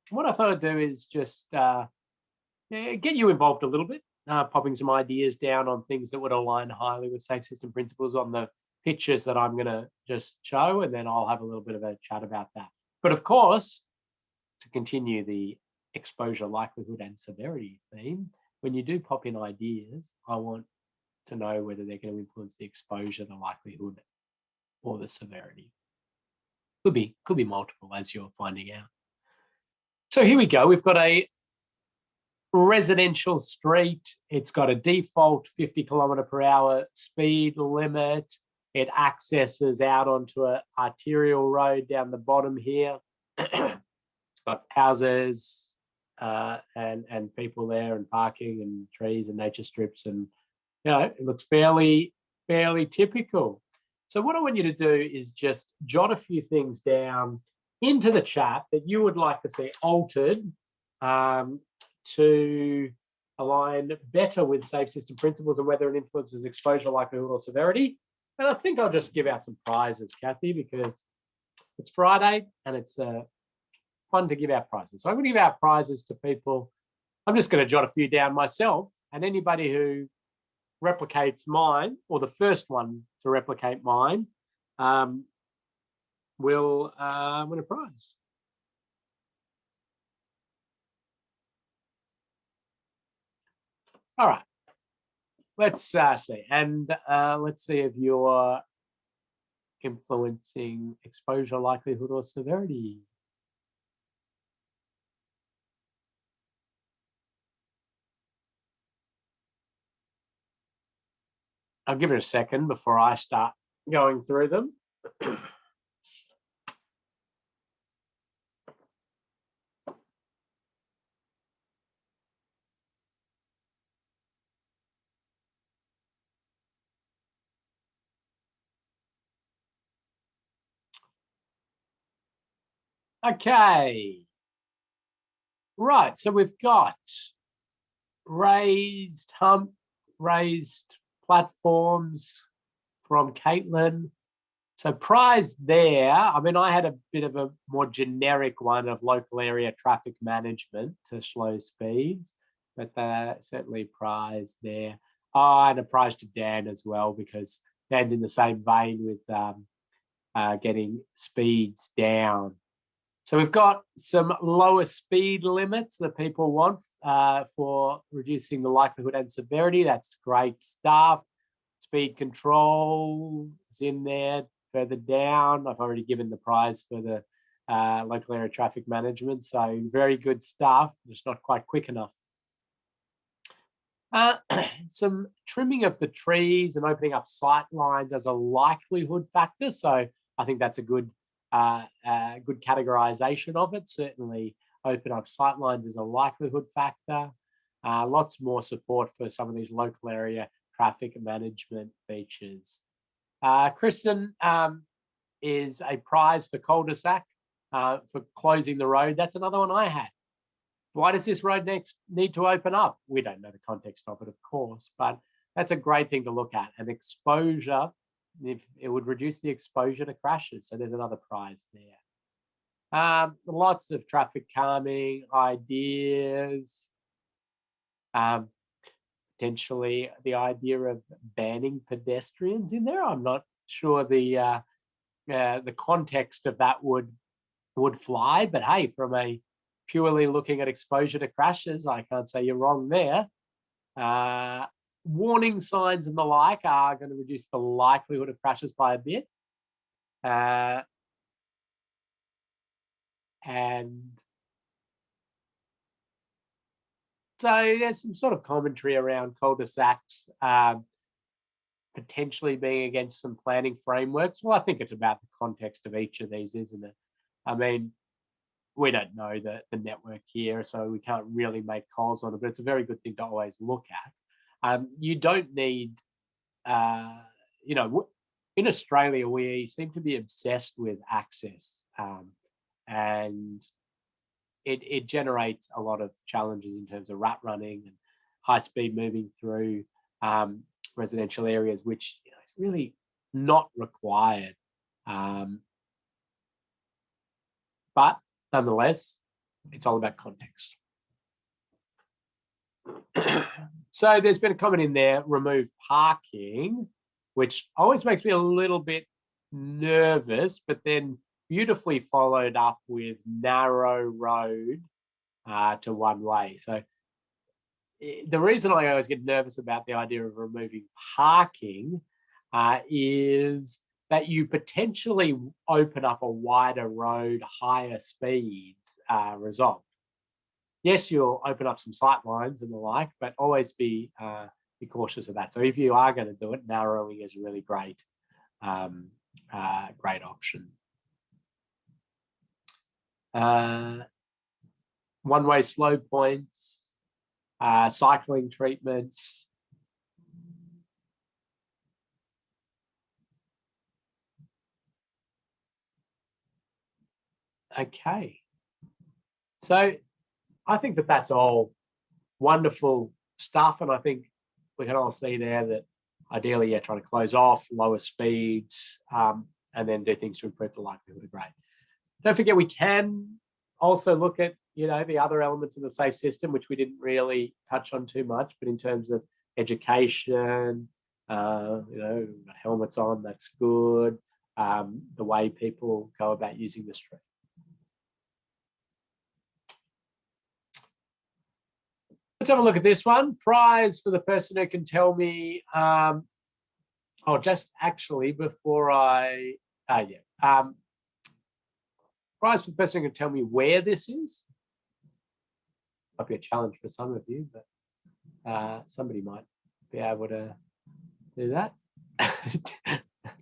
what I thought I'd do is just get you involved a little bit, popping some ideas down on things that would align highly with safe system principles on the pictures that I'm going to just show, and then I'll have a little bit of a chat about that. But of course, to continue the exposure, likelihood, and severity theme, when you do pop in ideas, I want to know whether they're going to influence the exposure, the likelihood, or the severity. Could be multiple, as you're finding out. So here we go. We've got a residential street. It's got a default 50 km/h speed limit. It accesses out onto an arterial road down the bottom here. It's got houses and people there and parking and trees and nature strips, and it looks fairly typical. So what I want you to do is just jot a few things down into the chat that you would like to see altered to align better with safe system principles and whether it influences exposure, likelihood, or severity. And I think I'll just give out some prizes, Kathy, because it's Friday and it's fun to give out prizes. So I'm going to give out prizes to people. I'm just going to jot a few down myself, and anybody who replicates mine, or the first one to replicate mine, will win a prize. All right, let's see. And let's see if you're influencing exposure, likelihood, or severity. I'll give it a second before I start going through them. Okay. Right, so we've got raised platforms from Caitlin. So prize there, I mean, I had a bit of a more generic one of local area traffic management to slow speeds, but certainly prize there. Oh, and a prize to Dan as well, because Dan's in the same vein with getting speeds down. So we've got some lower speed limits that people want for reducing the likelihood and severity. That's great stuff. Speed control is in there. Further down, I've already given the prize for the local area traffic management. So very good stuff, just not quite quick enough. Some trimming of the trees and opening up sight lines as a likelihood factor. So I think that's a good categorization of it. Certainly open up sight lines as a likelihood factor. Lots more support for some of these local area traffic management features. Kristen is a prize for cul-de-sac for closing the road. That's another one I had. Why does this road next need to open up? We don't know the context of it, of course, but that's a great thing to look at. And exposure, if it would reduce the exposure to crashes. So there's another prize there. Lots of traffic calming ideas. Potentially the idea of banning pedestrians in there. I'm not sure the context of that would fly, but hey, from a purely looking at exposure to crashes, I can't say you're wrong there. Warning signs and the like are going to reduce the likelihood of crashes by a bit. And so there's some sort of commentary around cul-de-sacs potentially being against some planning frameworks. Well, I think it's about the context of each of these, isn't it? I mean, we don't know the network here, so we can't really make calls on it, but it's a very good thing to always look at. You don't need, in Australia, we seem to be obsessed with access, and it generates a lot of challenges in terms of rat running and high speed moving through residential areas, which is really not required. But nonetheless, it's all about context. So there's been a comment in there, remove parking, which always makes me a little bit nervous, but then beautifully followed up with narrow road to one way. So the reason I always get nervous about the idea of removing parking is that you potentially open up a wider road, higher speeds result. Yes, you'll open up some sight lines and the like, but always be cautious of that. So if you are going to do it, narrowing is a really great option. One-way slow points, cycling treatments. Okay. So I think that that's all wonderful stuff. And I think we can all see there that ideally, yeah, trying to close off, lower speeds, and then do things to improve the likelihood of grade. Don't forget, we can also look at, the other elements of the safe system, which we didn't really touch on too much, but in terms of education, helmets on, that's good. The way people go about using the street. Let's have a look at this one. Prize for the person who can tell me, just actually before prize for the person who can tell me where this is. Might be a challenge for some of you, but somebody might be able to do that.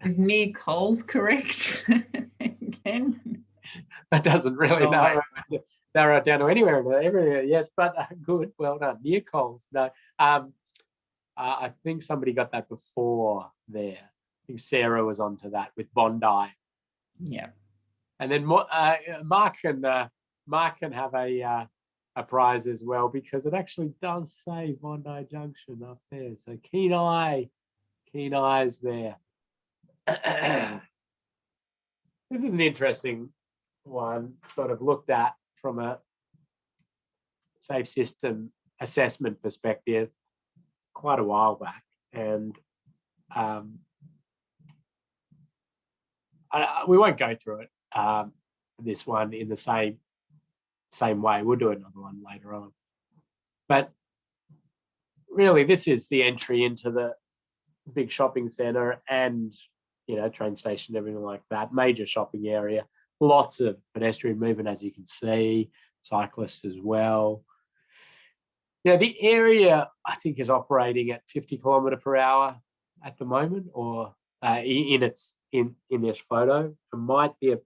Is near Coles correct? Again? That doesn't really narrow it down to anywhere. Yes, but good. Well done. Near Coles. No, I think somebody got that before there. I think Sarah was onto that with Bondi. Yeah. And then Mark can have a prize as well, because it actually does say Bondi Junction up there. So keen eyes there. This is an interesting one, sort of looked at from a safe system assessment perspective quite a while back. And we won't go through it, this one in the same way. We'll do another one later on. But really, this is the entry into the big shopping centre and, train station, everything like that. Major shopping area, lots of pedestrian movement, as you can see, cyclists as well. Now, the area, I think, is operating at 50 km/h at the moment, or in this photo. It might be a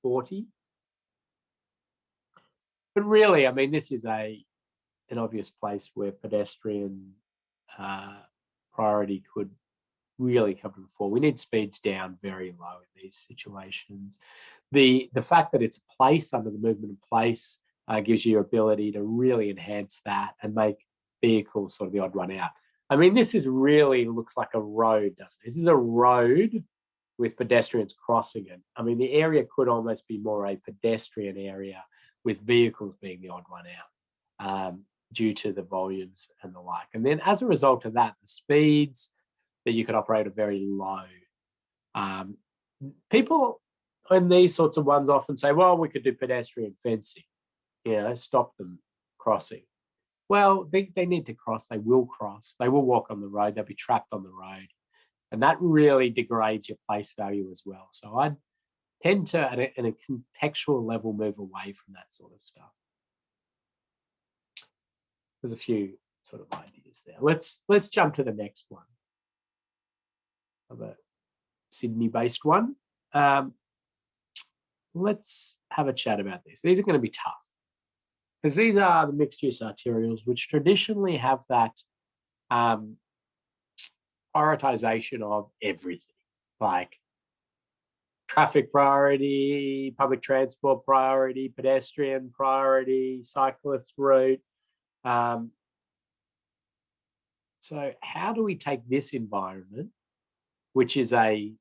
40. But really, I mean, this is an obvious place where pedestrian priority could really come to the fore. We need speeds down very low in these situations. The fact that it's a place under the movement in place gives you your ability to really enhance that and make vehicles sort of the odd one out. I mean, this is really looks like a road, doesn't it? This is a road with pedestrians crossing it. I mean, the area could almost be more a pedestrian area with vehicles being the odd one out, due to the volumes and the like. And then as a result of that, the speeds that you could operate are very low. People in these sorts of ones often say, well, we could do pedestrian fencing, stop them crossing. Well, they need to cross. They will cross. They will walk on the road. They'll be trapped on the road. And that really degrades your place value as well. So I'd tend to, at a contextual level, move away from that sort of stuff. There's a few sort of ideas there. Let's jump to the next one. Of a Sydney-based one. Let's have a chat about this. These are going to be tough, because these are the mixed-use arterials, which traditionally have that prioritization of everything, like traffic priority, public transport priority, pedestrian priority, cyclist route. So how do we take this environment, which is a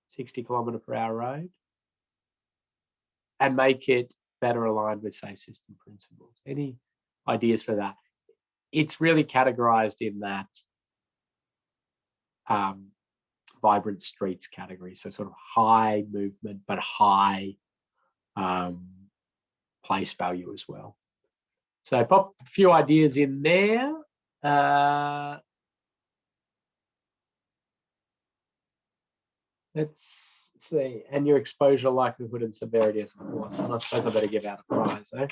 60 km/h road, and make it better aligned with safe system principles? Any ideas for that? It's really categorized in that vibrant streets category. So sort of high movement, but high place value as well. So pop a few ideas in there. Let's see. And your exposure, likelihood, and severity, of course. And I suppose I better give out a prize, eh?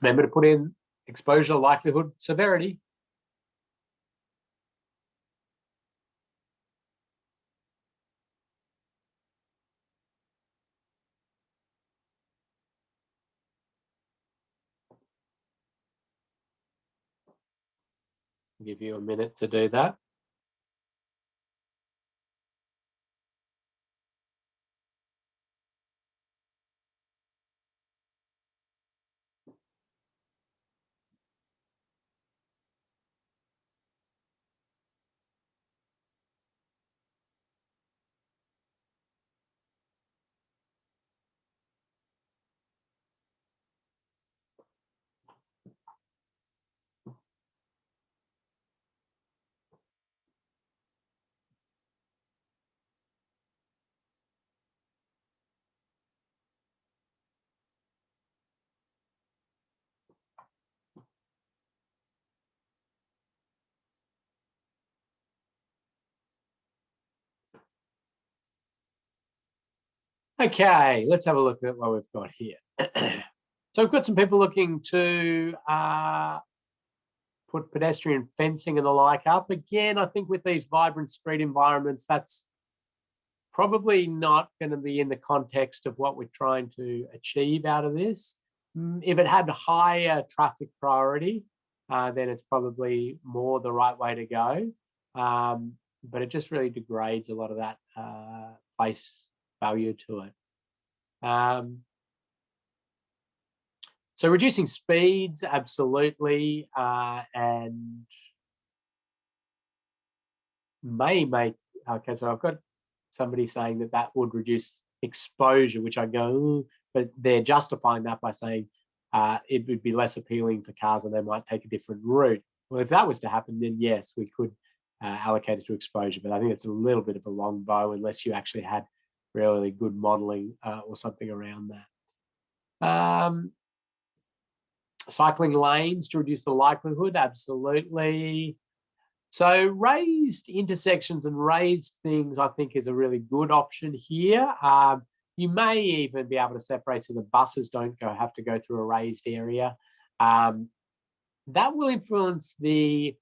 Remember to put in exposure, likelihood, severity. I'll give you a minute to do that. Okay, let's have a look at what we've got here. So we've got some people looking to put pedestrian fencing and the like up. Again, I think with these vibrant street environments, that's probably not going to be in the context of what we're trying to achieve out of this. If it had higher traffic priority, then it's probably more the right way to go. But it just really degrades a lot of that place value to it. So reducing speeds, absolutely, and may make, okay, so I've got somebody saying that that would reduce exposure, which I go, ooh, but they're justifying that by saying it would be less appealing for cars and they might take a different route. Well, if that was to happen, then yes, we could allocate it to exposure, but I think it's a little bit of a long bow unless you actually had really good modelling or something around that. Cycling lanes to reduce the likelihood, absolutely. So raised intersections and raised things, I think, is a really good option here. You may even be able to separate so the buses don't have to go through a raised area. That will influence the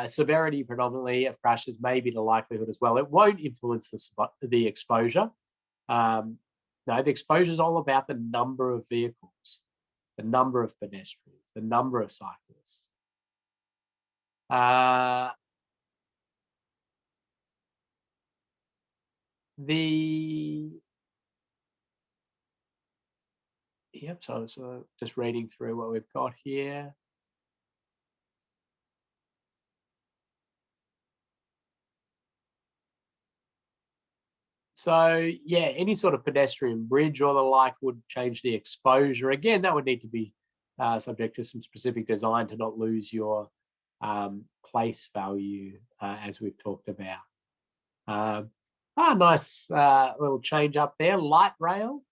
severity predominantly of crashes, maybe the likelihood as well. It won't influence the exposure. No, the exposure is all about the number of vehicles, the number of pedestrians, the number of cyclists. So just reading through what we've got here. So yeah, any sort of pedestrian bridge or the like would change the exposure. Again, that would need to be subject to some specific design to not lose your place value, as we've talked about. Nice little change up there. Light rail,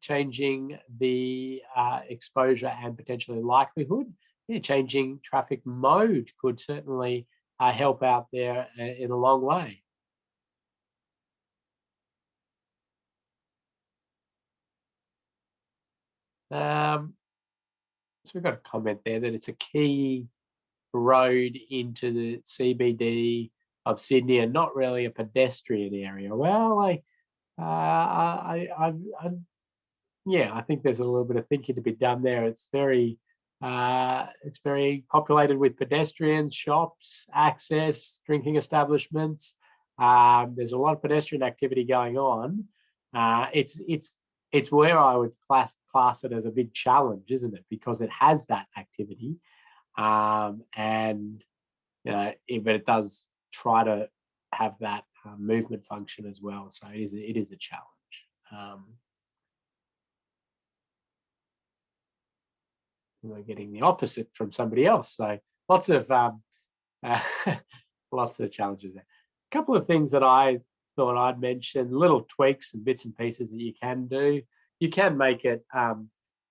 changing the exposure and potentially likelihood. Yeah, changing traffic mode could certainly help out there in a long way. So we've got a comment there that it's a key road into the CBD of Sydney and not really a pedestrian area. Well, yeah, I think there's a little bit of thinking to be done there. It's very populated with pedestrians, shops, access, drinking establishments. There's a lot of pedestrian activity going on. It's where I would class it as a big challenge, isn't it? Because it has that activity, and but it does try to have that movement function as well. So it is a challenge. We're getting the opposite from somebody else. So lots of lots of challenges there. A couple of things that I thought I'd mention, little tweaks and bits and pieces that you can do. You can make it,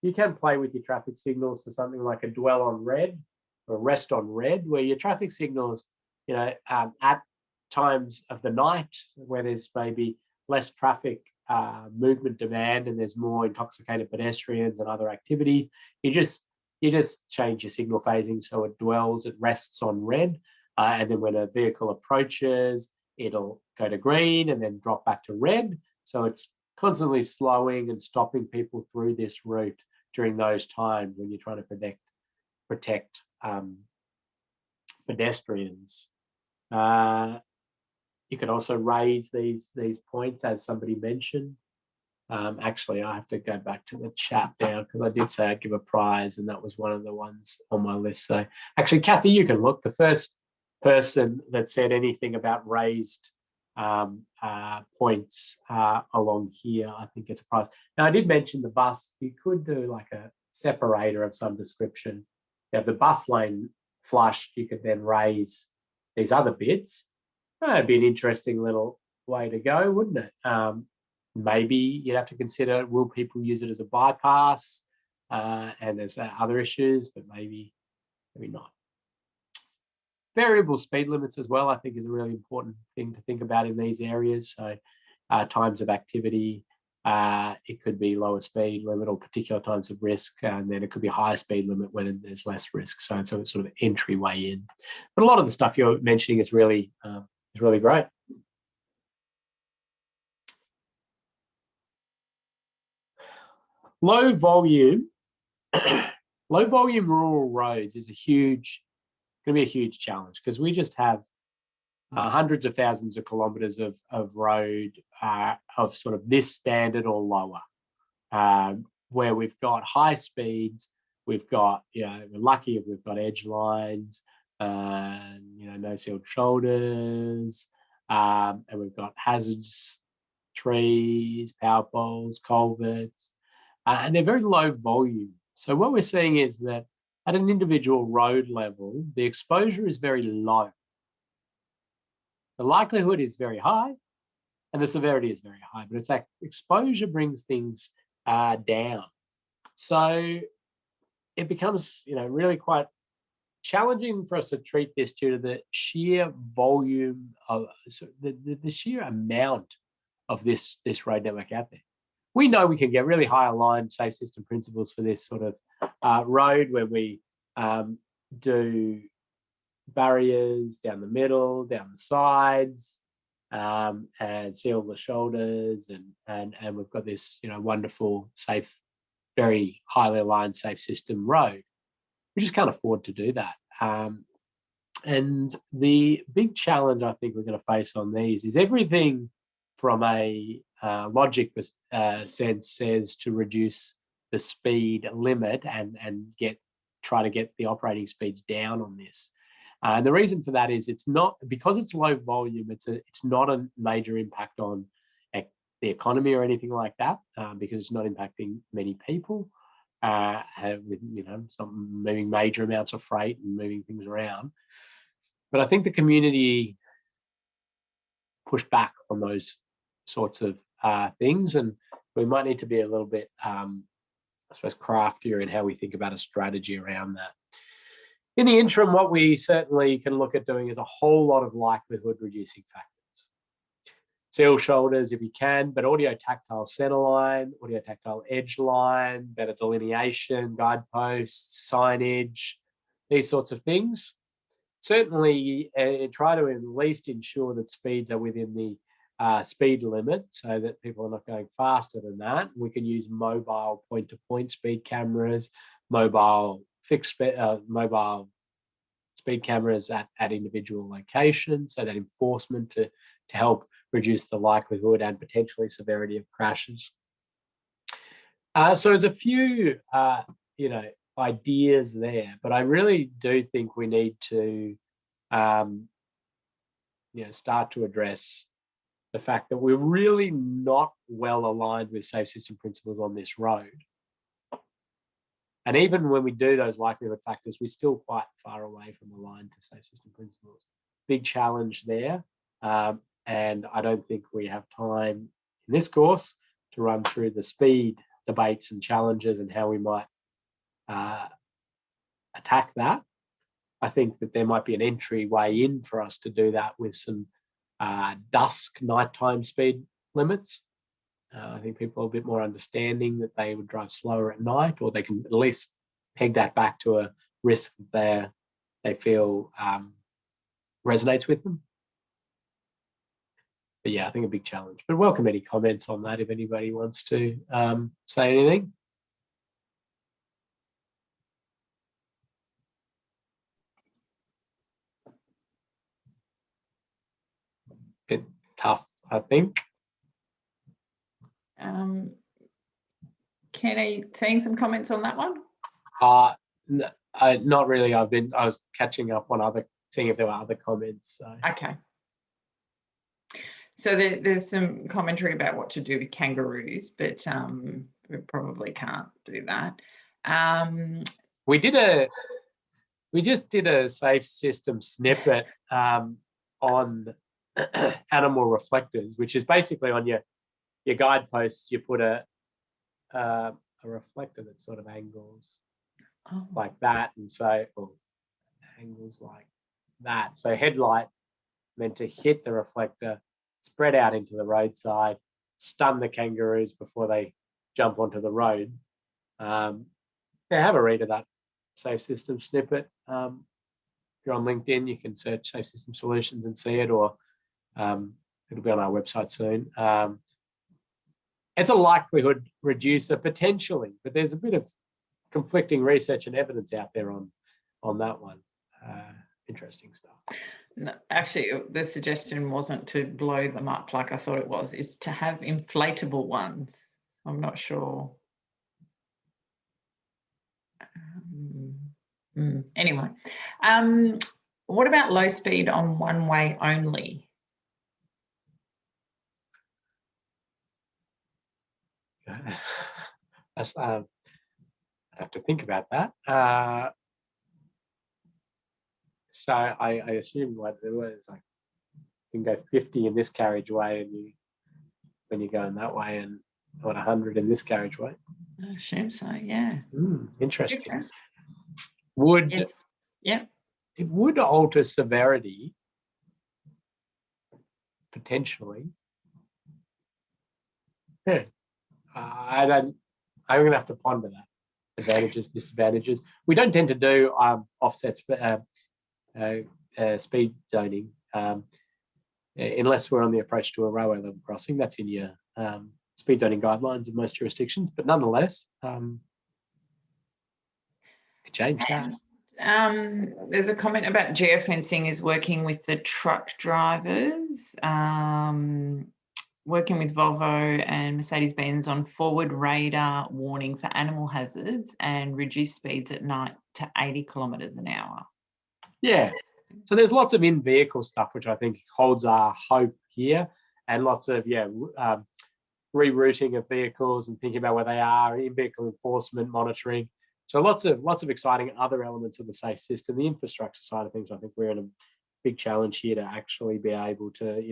you can play with your traffic signals for something like a dwell on red or rest on red, where your traffic signals, at times of the night where there's maybe less traffic movement demand and there's more intoxicated pedestrians and other activity, you just change your signal phasing so it rests on red, and then when a vehicle approaches, it'll go to green and then drop back to red. So it's constantly slowing and stopping people through this route during those times when you're trying to protect pedestrians. You can also raise these points, as somebody mentioned. Actually, I have to go back to the chat now because I did say I'd give a prize, and that was one of the ones on my list. So actually, Kathy, you can look. The first person that said anything about raised points along here, I think it's a prize. Now, I did mention the bus. You could do like a separator of some description. You have the bus lane flushed. You could then raise these other bits. It'd be an interesting little way to go, wouldn't it? Maybe you'd have to consider, will people use it as a bypass? And there's other issues, but maybe not. Variable speed limits as well, I think, is a really important thing to think about in these areas. So times of activity. It could be lower speed limit or particular times of risk, and then it could be higher speed limit when there's less risk. So it's a sort of entryway in. But a lot of the stuff you're mentioning is really great. Low volume rural roads is going to be a huge challenge, because we just have hundreds of thousands of kilometres of road of sort of this standard or lower, where we've got high speeds, we've got, we're lucky if we've got edge lines, no sealed shoulders, and we've got hazards, trees, power poles, culverts, and they're very low volume. So what we're seeing is that at an individual road level, the exposure is very low. The likelihood is very high, and the severity is very high, but it's that exposure brings things down. So it becomes, really quite challenging for us to treat this due to the sheer volume of the sheer amount of this road network out there. We know we can get really high aligned safe system principles for this sort of road, where we do barriers down the middle, down the sides, and seal the shoulders, and we've got this wonderful, safe, very highly aligned safe system road. We just can't afford to do that. And the big challenge I think we're going to face on these is everything from a logic sense says to reduce the speed limit and try to get the operating speeds down on this. And the reason for that is it's not, because it's low volume, it's not a major impact on the economy or anything like that, because it's not impacting many people. It's not moving major amounts of freight and moving things around. But I think the community pushed back on those sorts of things, and we might need to be a little bit, I suppose, craftier in how we think about a strategy around that. In the interim, what we certainly can look at doing is a whole lot of likelihood reducing factors. Seal shoulders if you can, but audio tactile centerline, audio tactile edge line, better delineation, guideposts, signage, these sorts of things. Certainly try to at least ensure that speeds are within the speed limit, so that people are not going faster than that. We can use mobile point-to-point speed cameras, mobile speed cameras at individual locations, so that enforcement to help reduce the likelihood and potentially severity of crashes. So there's a few ideas there, but I really do think we need to start to address the fact that we're really not well aligned with safe system principles on this road. And even when we do those likelihood factors, we're still quite far away from aligned to safe system principles. Big challenge there. And I don't think we have time in this course to run through the speed debates and challenges and how we might attack that. I think that there might be an entryway in for us to do that with some dusk nighttime speed limits. I think people are a bit more understanding that they would drive slower at night, or they can at least peg that back to a risk that they feel resonates with them. But yeah, I think a big challenge. But welcome any comments on that if anybody wants to say anything. Bit tough, I think. Kenny, seeing some comments on that one? Not really. I was catching up on seeing if there were other comments. So. Okay. So there's some commentary about what to do with kangaroos, but we probably can't do that. We just did a safe system snippet on animal reflectors, which is basically on your guideposts. You put a reflector that sort of angles like that, and so angles like that. So headlight meant to hit the reflector, spread out into the roadside, stun the kangaroos before they jump onto the road. Yeah, have a read of that Safe System snippet. If you're on LinkedIn, you can search Safe System Solutions and see it, or it'll be on our website soon. It's a likelihood reducer potentially, but there's a bit of conflicting research and evidence out there on that one. Interesting stuff. No, actually, the suggestion wasn't to blow them up like I thought it was. It's to have inflatable ones. I'm not sure. Anyway, what about low speed on one way only? That's, I have to think about that. So I assume what there was, like, you can go 50 in this carriageway, and when you're going that way, and 100 in this carriageway. I assume so. Yeah. Interesting. Different. Would yeah. It would alter severity potentially. Yeah. I'm going to have to ponder that. Advantages, disadvantages. We don't tend to do offsets, speed zoning, unless we're on the approach to a railway level crossing. That's in your speed zoning guidelines in most jurisdictions, but nonetheless, could change that. There's a comment about geofencing is working with the truck drivers, working with Volvo and Mercedes-Benz on forward radar warning for animal hazards and reduce speeds at night to 80 kilometres an hour. Yeah. So there's lots of in-vehicle stuff, which I think holds our hope here, and lots of, rerouting of vehicles and thinking about where they are, in-vehicle enforcement, monitoring. So lots of exciting other elements of the safe system. The infrastructure side of things, I think we're in a big challenge here to actually be able to,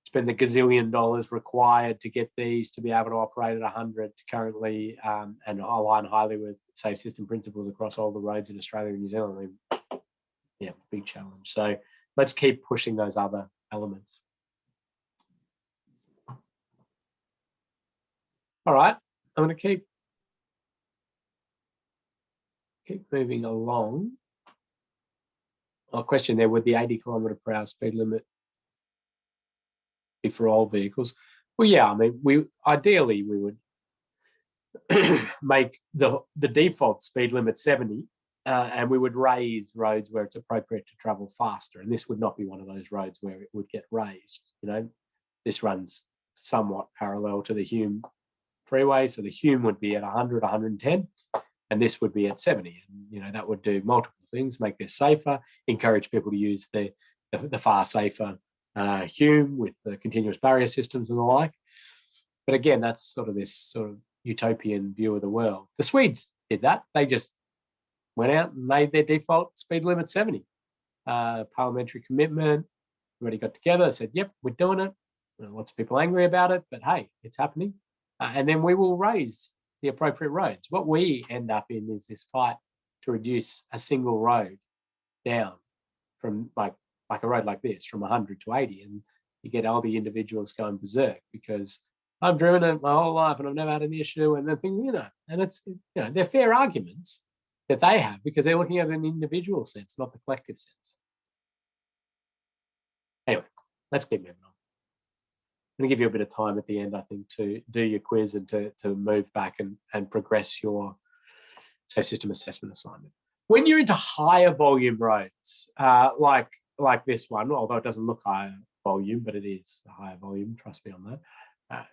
spend the gazillion dollars required to get these to be able to operate at 100 currently, and align highly with safe system principles across all the roads in Australia and New Zealand. Yeah, big challenge. So let's keep pushing those other elements. All right, I'm going to keep moving along. A question there, would the 80 km/h speed limit be for all vehicles? Well, yeah, I mean, ideally we would make the default speed limit 70, and we would raise roads where it's appropriate to travel faster. And this would not be one of those roads where it would get raised. This runs somewhat parallel to the Hume freeway. So the Hume would be at 100, 110, and this would be at 70. And, that would do multiple things, make this safer, encourage people to use the far safer Hume with the continuous barrier systems and the like. But again, that's sort of this sort of utopian view of the world. The Swedes did that. They just went out and made their default speed limit 70. Parliamentary commitment, everybody got together, said, yep, we're doing it. Lots of people angry about it, but hey, it's happening. And then we will raise the appropriate roads. What we end up in is this fight to reduce a single road down from like a road like this, from 100 to 80. And you get all the individuals going berserk because I've driven it my whole life and I've never had an issue. And they're thinking, and it's, they're fair arguments that they have because they're looking at an individual sense, not the collective sense. Anyway, let's keep moving on. I'm going to give you a bit of time at the end, I think, to do your quiz and to move back and progress your safe system assessment assignment. When you're into higher volume roads, like this one, although it doesn't look higher volume, but it is a higher volume, trust me on that.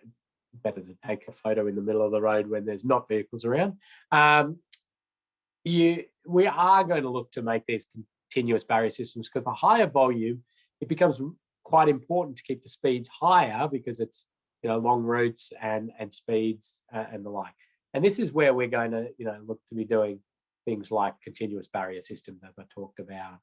Better to take a photo in the middle of the road when there's not vehicles around. We are going to look to make these continuous barrier systems because the higher volume, it becomes quite important to keep the speeds higher because it's long routes and speeds and the like. And this is where we're going to look to be doing things like continuous barrier systems, as I talked about,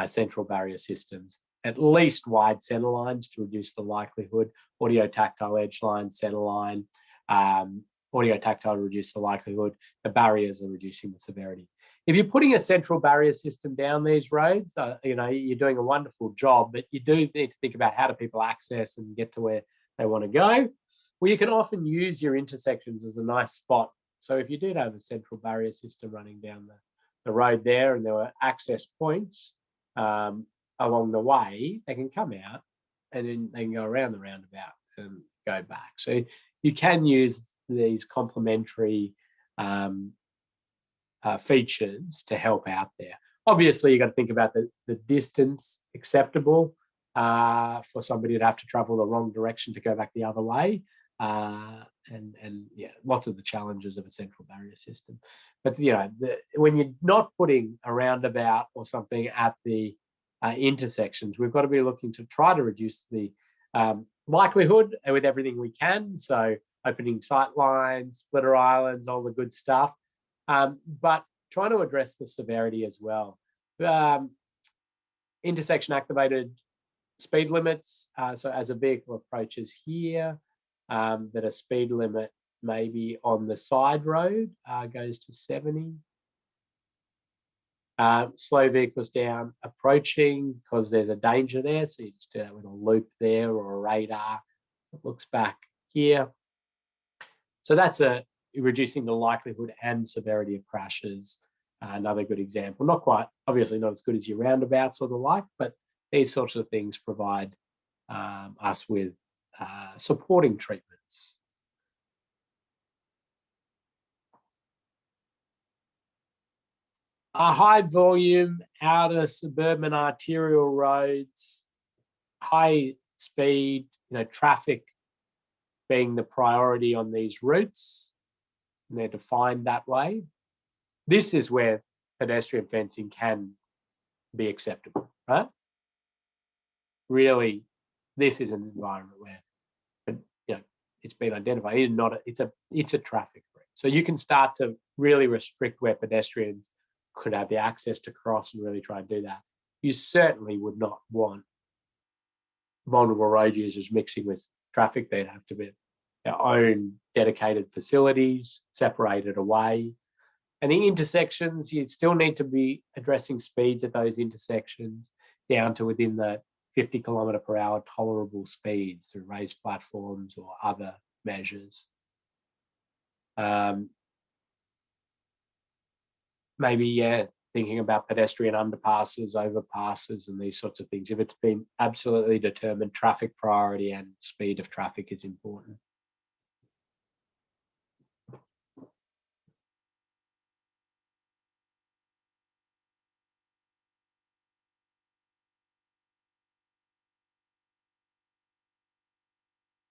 central barrier systems, at least wide centre lines to reduce the likelihood, audio tactile edge line, centre line, audio tactile to reduce the likelihood, the barriers are reducing the severity. If you're putting a central barrier system down these roads, you're doing a wonderful job, but you do need to think about how do people access and get to where they want to go. Well, you can often use your intersections as a nice spot. So if you did have a central barrier system running down the road there, and there were access points along the way, they can come out and then they can go around the roundabout and go back. So you can use these complementary features to help out there. Obviously, you got to think about the distance acceptable for somebody to have to travel the wrong direction to go back the other way. And yeah, lots of the challenges of a central barrier system. But when you're not putting a roundabout or something at the intersections, we've got to be looking to try to reduce the likelihood with everything we can. So opening sight lines, splitter islands, all the good stuff. But trying to address the severity as well. Intersection activated speed limits. So as a vehicle approaches here, that a speed limit maybe on the side road goes to 70. Slow vehicles down approaching because there's a danger there. So you just do that with a loop there or a radar that looks back here. So that's reducing the likelihood and severity of crashes. Another good example, not quite, obviously not as good as your roundabouts or the like, but these sorts of things provide us with supporting treatments. High volume, outer suburban arterial roads, high speed, traffic being the priority on these routes, and they're defined that way. This is where pedestrian fencing can be acceptable, right? Really, this is an environment where, it's been identified. It's a traffic threat. So you can start to really restrict where pedestrians could have the access to cross and really try and do that. You certainly would not want vulnerable road users mixing with traffic. They'd have to be their own dedicated facilities, separated away. And the intersections, you still need to be addressing speeds at those intersections down to within the 50 km/h tolerable speeds through raised platforms or other measures. Maybe, thinking about pedestrian underpasses, overpasses, and these sorts of things. If it's been absolutely determined, traffic priority and speed of traffic is important.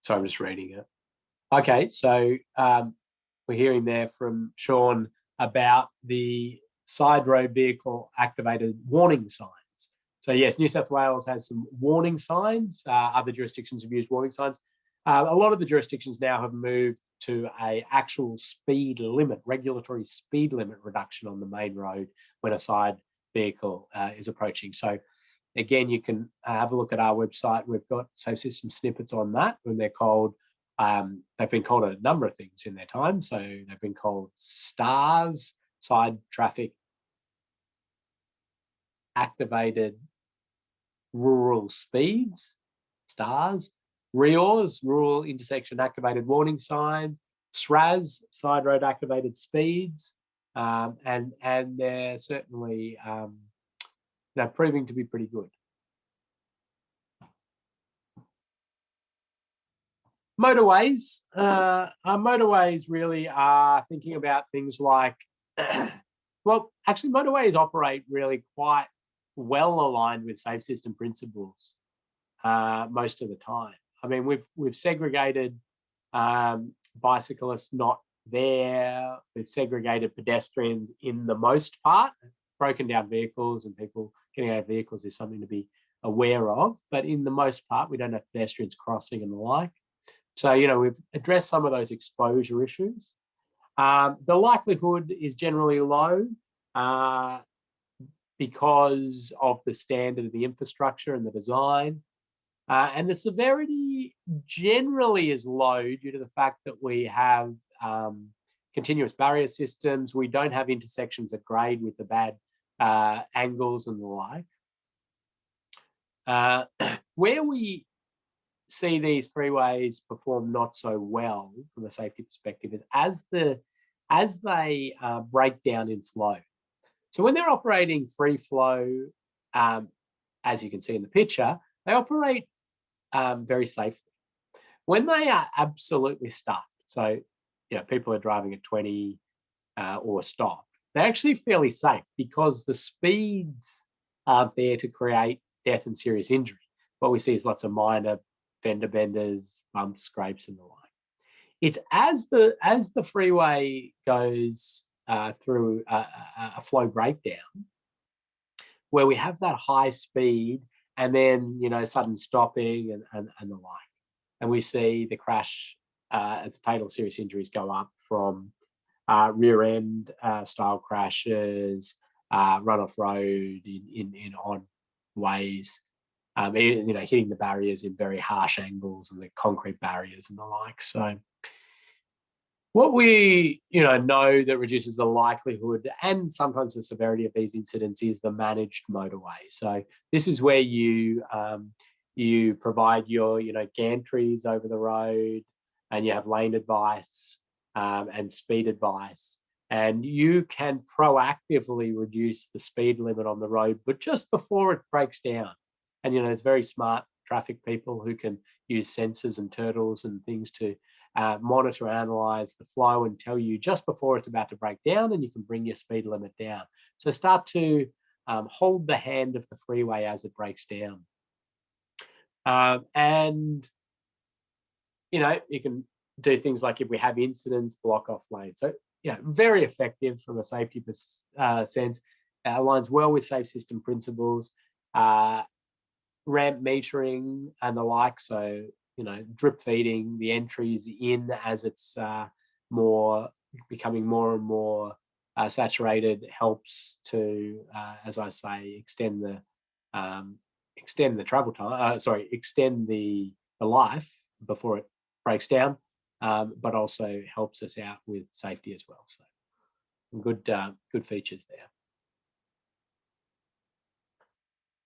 So I'm just reading it. Okay, so we're hearing there from Sean about the side road vehicle activated warning signs. So yes, New South Wales has some warning signs. Other jurisdictions have used warning signs. A lot of the jurisdictions now have moved to an actual speed limit, regulatory speed limit reduction on the main road when a side vehicle is approaching. So again, you can have a look at our website. We've got safe system snippets on that, and they're called, they've been called a number of things in their time. So they've been called STARS, side traffic activated rural speeds, STARS, RIORS, rural intersection activated warning signs, SRAS, side road activated speeds, and they're certainly they're proving to be pretty good. Motorways. Our motorways really are thinking about things like, well, actually motorways operate really quite well aligned with safe system principles most of the time. I mean, we've segregated bicyclists not there, we've segregated pedestrians in the most part. Broken down vehicles and people getting out of vehicles is something to be aware of, but in the most part, we don't have pedestrians crossing and the like. So, we've addressed some of those exposure issues. The likelihood is generally low because of the standard of the infrastructure and the design. And the severity generally is low due to the fact that we have continuous barrier systems. We don't have intersections at grade with the bad angles and the like. Where we see these freeways perform not so well from a safety perspective is as they break down in flow. So when they're operating free flow, as you can see in the picture, they operate very safely. When they are absolutely stuffed, so people are driving at 20 or stopped, they're actually fairly safe because the speeds aren't there to create death and serious injury. What we see is lots of minor fender benders, bumps, scrapes, and the like. It's as the freeway goes through a flow breakdown, where we have that high speed and then sudden stopping and the like, and we see the crash, fatal serious injuries go up from rear end style crashes, run off road in odd ways, hitting the barriers in very harsh angles and the concrete barriers and the like. So what we know that reduces the likelihood and sometimes the severity of these incidents is the managed motorway. So this is where you provide your gantries over the road, and you have lane advice and speed advice, and you can proactively reduce the speed limit on the road, but just before it breaks down. And there's very smart traffic people who can use sensors and turtles and things to monitor, analyze the flow, and tell you just before it's about to break down, and you can bring your speed limit down. So start to hold the hand of the freeway as it breaks down. And you can do things like, if we have incidents, block off lanes. So very effective from a safety sense. Aligns well with safe system principles, ramp metering and the like. So drip feeding the entries in as it's becoming more and more saturated helps to, as I say, extend the travel time. Extend the life before it breaks down, but also helps us out with safety as well. So good features there.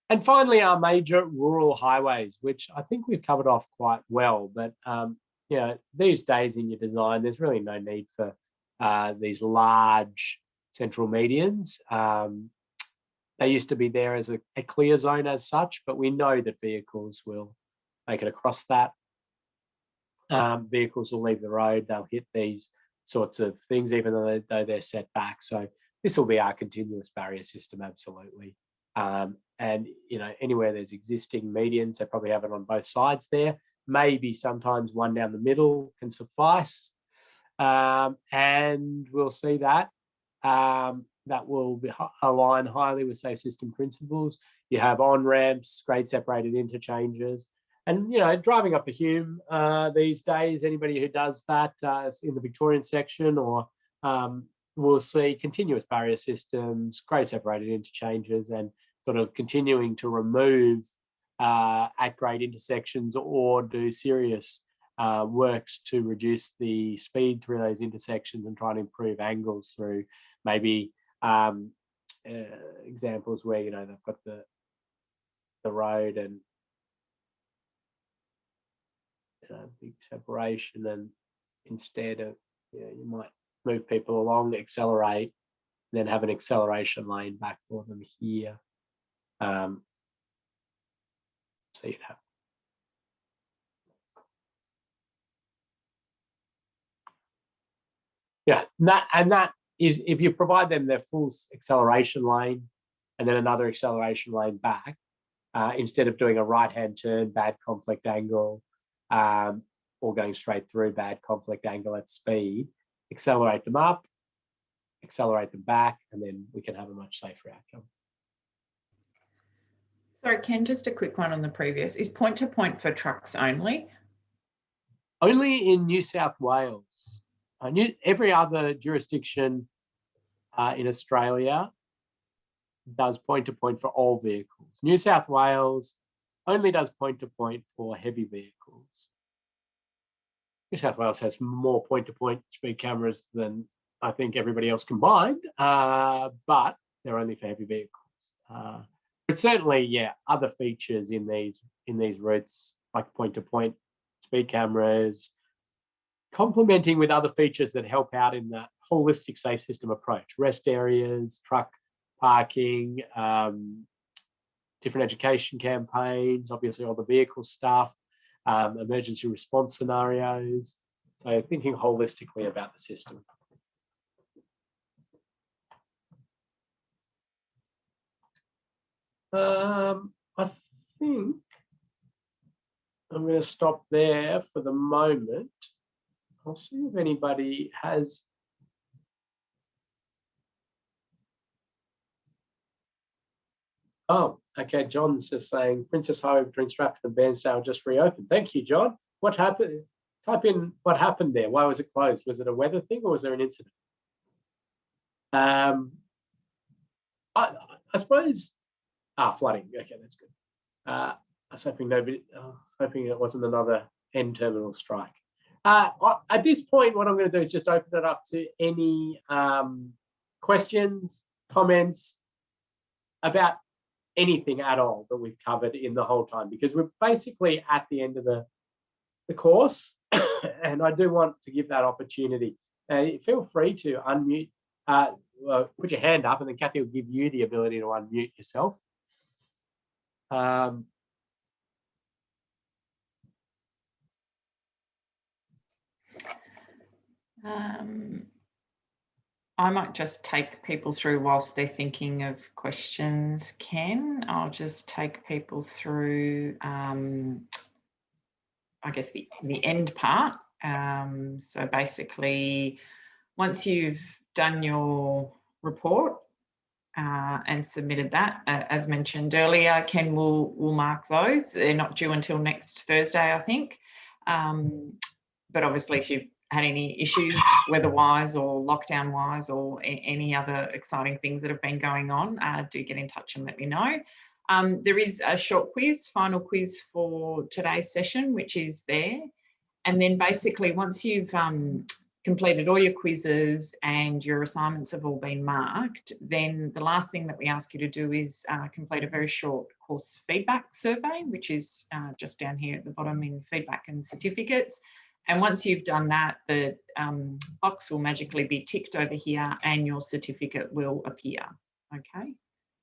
And finally, our major rural highways, which I think we've covered off quite well. But these days in your design, there's really no need for these large central medians. They used to be there as a clear zone as such, but we know that vehicles will make it across that. Vehicles will leave the road, they'll hit these sorts of things, even though they're set back. So this will be our continuous barrier system, absolutely. And anywhere there's existing medians, they probably have it on both sides there. Maybe sometimes one down the middle can suffice. And we'll see that. That will align highly with safe system principles. You have on-ramps, grade separated interchanges. And, driving up a Hume these days, anybody who does that in the Victorian section, or we'll see continuous barrier systems, grade separated interchanges, and sort of continuing to remove at grade intersections or do serious works to reduce the speed through those intersections and try to improve angles through maybe examples where they've got the road and big separation, and instead of you might move people along, accelerate, then have an acceleration lane back for them here. So you'd have that is, if you provide them their full acceleration lane and then another acceleration lane back, instead of doing a right-hand turn, bad conflict angle, or going straight through, bad conflict angle at speed, accelerate them up, accelerate them back, and then we can have a much safer outcome. Sorry, Ken, just a quick one on the previous. Is point-to-point for trucks only? Only in New South Wales. Every other jurisdiction in Australia does point-to-point for all vehicles. New South Wales only does point-to-point for heavy vehicles. New South Wales has more point-to-point speed cameras than I think everybody else combined, but they're only for heavy vehicles. But certainly, other features in these routes like point-to-point speed cameras, complementing with other features that help out in that holistic safe system approach, rest areas, truck parking, different education campaigns, obviously all the vehicle stuff, emergency response scenarios. So thinking holistically about the system. I think I'm going to stop there for the moment. I'll see if anybody has. Oh, okay. John's just saying Princess Highway between Stratford and Bairnsdale just reopened. Thank you, John. What happened? Type in what happened there. Why was it closed? Was it a weather thing or was there an incident? I suppose. Flooding. Okay, that's good. I was hoping nobody. Hoping it wasn't another end terminal strike. At this point, what I'm going to do is just open it up to any questions, comments about anything at all that we've covered in the whole time, because we're basically at the end of the course, and I do want to give that opportunity. Feel free to unmute, put your hand up, and then Kathy will give you the ability to unmute yourself. I might just take people through whilst they're thinking of questions, Ken. I'll just take people through, I guess, the end part. So basically, once you've done your report and submitted that, as mentioned earlier, Ken will mark those. They're not due until next Thursday, I think. But obviously, if you've had any issues weather-wise or lockdown-wise or any other exciting things that have been going on, do get in touch and let me know. There is a short quiz, final quiz for today's session, which is there. And then basically, once you've completed all your quizzes and your assignments have all been marked, then the last thing that we ask you to do is complete a very short course feedback survey, which is just down here at the bottom in feedback and certificates. And once you've done that, the box will magically be ticked over here and your certificate will appear. Okay,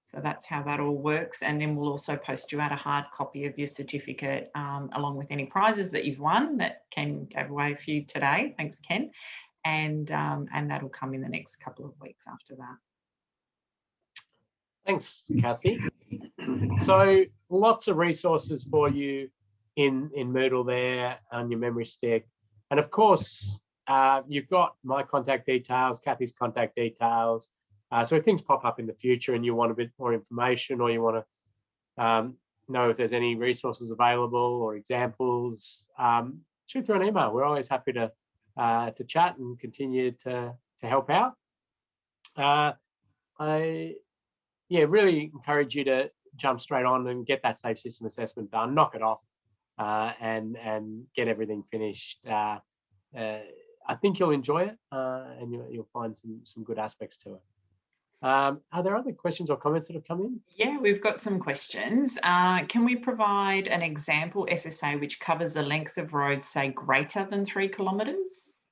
so that's how that all works. And then we'll also post you out a hard copy of your certificate along with any prizes that you've won. That Ken gave away a few today. Thanks, Ken. And that'll come in the next couple of weeks after that. Thanks, Kathy. So lots of resources for you in Moodle there on your memory stick. And of course, you've got my contact details, Kathy's contact details. So if things pop up in the future and you want a bit more information, or you want to know if there's any resources available or examples, shoot through an email. We're always happy to chat and continue to help out. I really encourage you to jump straight on and get that safe system assessment done, knock it off, and get everything finished. I think you'll enjoy it, and you'll find some good aspects to it. Are there other questions or comments that have come in? Yeah, we've got some questions. Can we provide an example SSA which covers the length of road, say, greater than 3 kilometres?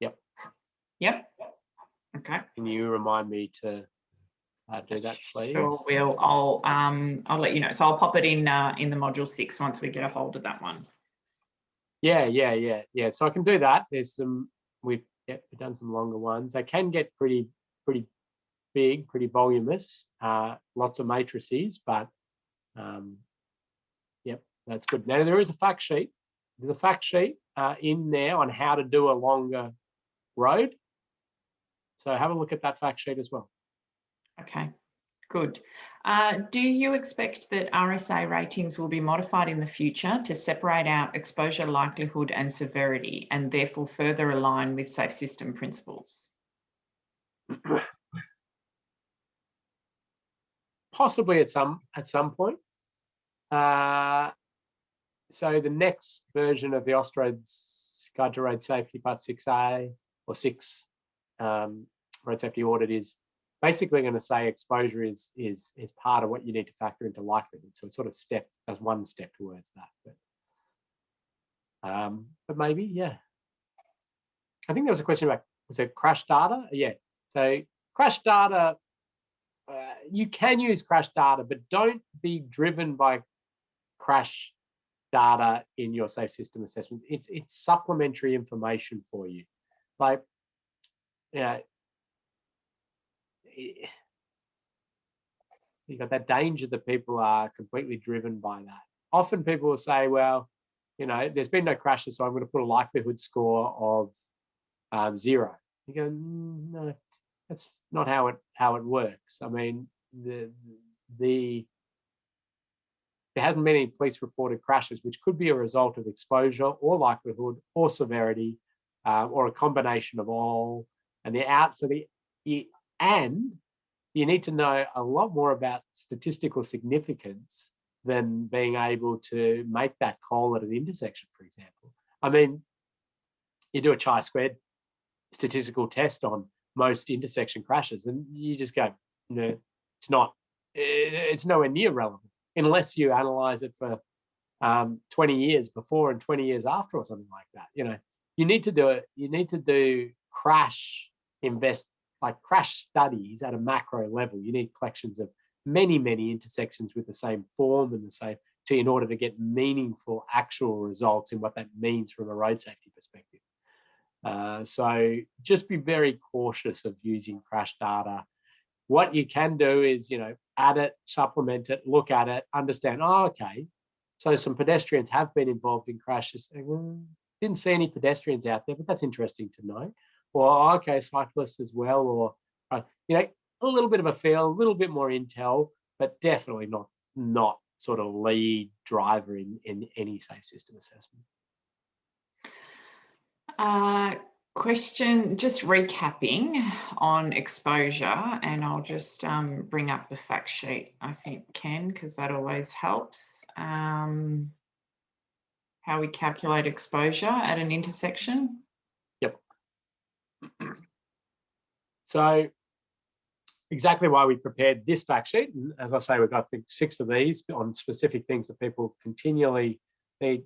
Yep. Yep. Okay. Can you remind me to do that, please? Sure, will. I'll let you know. So I'll pop it in the module 6 once we get a hold of that one. Yeah. So I can do that. There's some we've done some longer ones. They can get pretty big, pretty voluminous. Lots of matrices, but that's good. Now there is a fact sheet. There's a fact sheet in there on how to do a longer road. So have a look at that fact sheet as well. Okay, good. Do you expect that RSA ratings will be modified in the future to separate out exposure likelihood and severity, and therefore further align with safe system principles? Possibly at some point. So the next version of the Austroads Guide to Road Safety Part 6A or 6 Road Safety Audit is basically going to say exposure is part of what you need to factor into likelihood. So it's sort of as one step towards that. But maybe, yeah. I think there was a question about, was it crash data? Yeah. So crash data, you can use crash data, but don't be driven by crash data in your safe system assessment. It's supplementary information for you. Like, yeah, you got that danger that people are completely driven by that. Often people will say, well, there's been no crashes, so I'm going to put a likelihood score of 0. You go, no, that's not how it works. I mean, there hasn't been any police reported crashes, which could be a result of exposure or likelihood or severity, or a combination of all. And and you need to know a lot more about statistical significance than being able to make that call at an intersection, for example. I mean, you do a chi-squared statistical test on most intersection crashes, and you just go, it's nowhere near relevant unless you analyze it for 20 years before and 20 years after or something like that. You need to do it. You need to do crash studies at a macro level. You need collections of many, many intersections with the same form and the same in order to get meaningful actual results in what that means from a road safety perspective. So just be very cautious of using crash data. What you can do is, add it, supplement it, look at it, understand, okay, so some pedestrians have been involved in crashes. Didn't see any pedestrians out there, but that's interesting to know. Or, okay, cyclists as well, or, a little bit of a feel, a little bit more intel, but definitely not sort of lead driver in any safe system assessment. Question, just recapping on exposure, and I'll just bring up the fact sheet, I think, Ken, because that always helps. How we calculate exposure at an intersection. Yep. So exactly why we prepared this fact sheet, and as I say, we've got, I think, 6 of these on specific things that people continually need.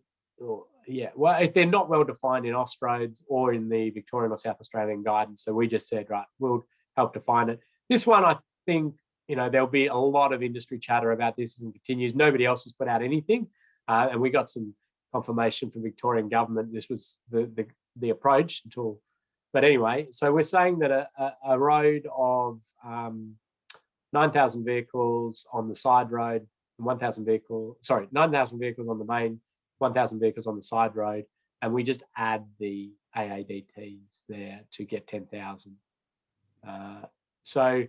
Well, if they're not well defined in Austroads or in the Victorian or South Australian guidance, so we just said, right, we'll help define it. This one, I think, there'll be a lot of industry chatter about this and continues. Nobody else has put out anything, and we got some confirmation from Victorian government this was the approach until. But anyway, so we're saying that a road of 9,000 vehicles on the side road, 9,000 vehicles on the main, 1,000 vehicles on the side road, and we just add the AADTs there to get 10,000. So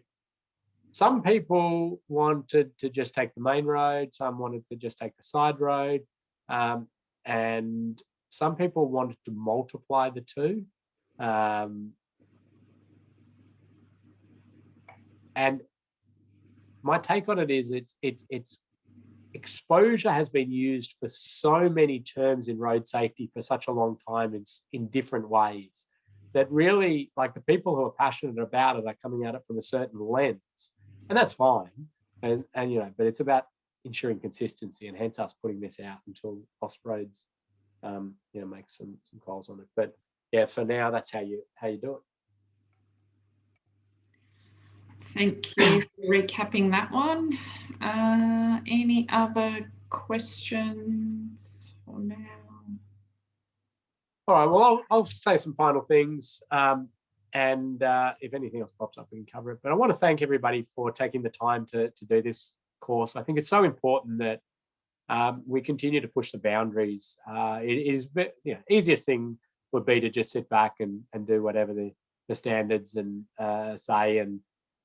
some people wanted to just take the main road, some wanted to just take the side road, and some people wanted to multiply the two. And my take on it is it's exposure has been used for so many terms in road safety for such a long time in different ways that really, like, the people who are passionate about it are coming at it from a certain lens, and that's fine. And but it's about ensuring consistency, and hence us putting this out until Austroads make some calls on it. But yeah, for now, that's how you do it. Thank you for recapping that one. Any other questions for now? All right, well, I'll say some final things, and if anything else pops up, we can cover it. But I want to thank everybody for taking the time to do this course. I think it's so important that we continue to push the boundaries. It is, easiest thing would be to just sit back and do whatever the standards and say, and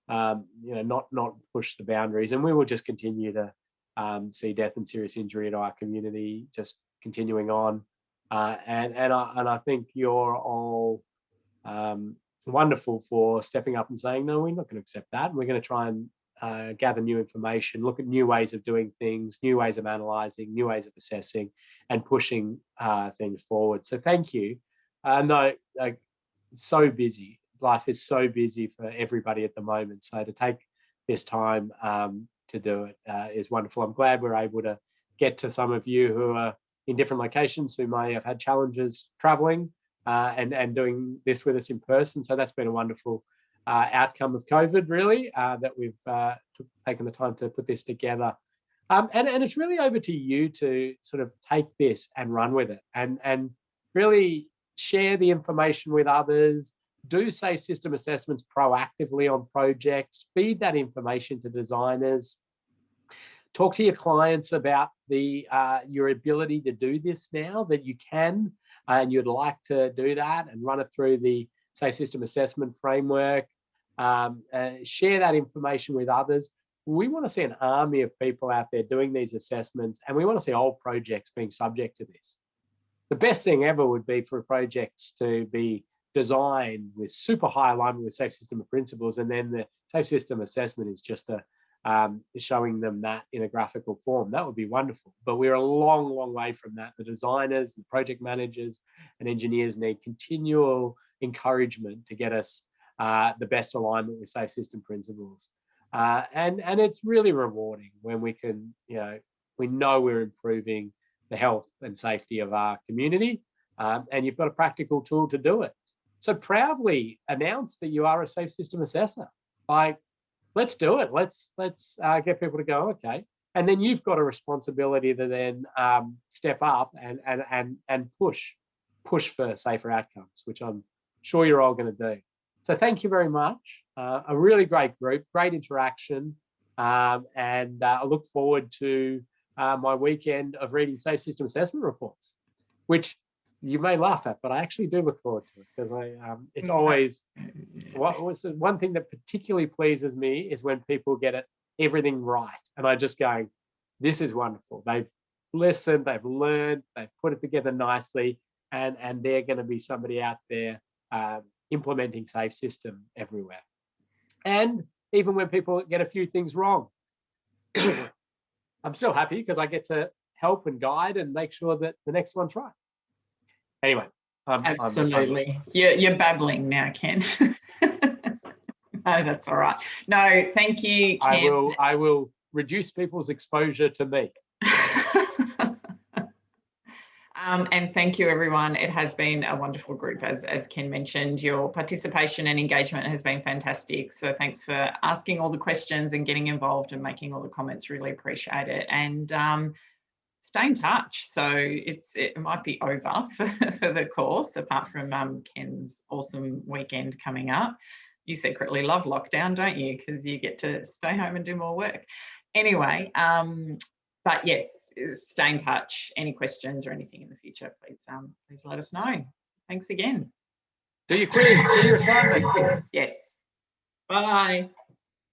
not push the boundaries. And we will just continue to see death and serious injury in our community just continuing on. And I think you're all wonderful for stepping up and saying, no, we're not going to accept that. We're going to try and gather new information, look at new ways of doing things, new ways of analysing, new ways of assessing, and pushing things forward. So thank you. No, so busy. life is so busy for everybody at the moment. So to take this time to do it is wonderful. I'm glad we're able to get to some of you who are in different locations who may have had challenges traveling and doing this with us in person. So that's been a wonderful outcome of COVID, really, that we've taken the time to put this together. And it's really over to you to sort of take this and run with it and really share the information with others, do safe system assessments proactively on projects, feed that information to designers, talk to your clients about your ability to do this now, that you can and you'd like to do that, and run it through the safe system assessment framework. Share that information with others. We want to see an army of people out there doing these assessments, and we want to see old projects being subject to this. The best thing ever would be for projects to be designed with super high alignment with safe system principles, and then the safe system assessment is just showing them that in a graphical form. That would be wonderful, but we're a long, long way from that. The designers, the project managers and engineers need continual encouragement to get us the best alignment with safe system principles. And it's really rewarding when we can, we know we're improving the health and safety of our community, and you've got a practical tool to do it. So proudly announce that you are a safe system assessor. Like, let's do it. Let's get people to go, okay. And then you've got a responsibility to then step up and push for safer outcomes, which I'm sure you're all going to do. So thank you very much. A really great group, great interaction, and I look forward to my weekend of reading safe system assessment reports, which you may laugh at, but I actually do look forward to it, because it's always one thing that particularly pleases me is when people get everything right, and I just go, this is wonderful. They've listened, they've learned, they've put it together nicely, and they're going to be somebody out there implementing safe system everywhere. And even when people get a few things wrong, I'm still happy because I get to help and guide and make sure that the next one's right. Anyway, absolutely. You're babbling now, Ken. No, that's all right. No, thank you, Ken. I will reduce people's exposure to me. And thank you, everyone. It has been a wonderful group, as Ken mentioned. Your participation and engagement has been fantastic. So thanks for asking all the questions and getting involved and making all the comments. Really appreciate it. And stay in touch. So it might be over for the course, apart from Ken's awesome weekend coming up. You secretly love lockdown, don't you? Because you get to stay home and do more work. Anyway, but yes, stay in touch. Any questions or anything in the future, please let us know. Thanks again. Do your quiz, do your assignment. Yes. Bye.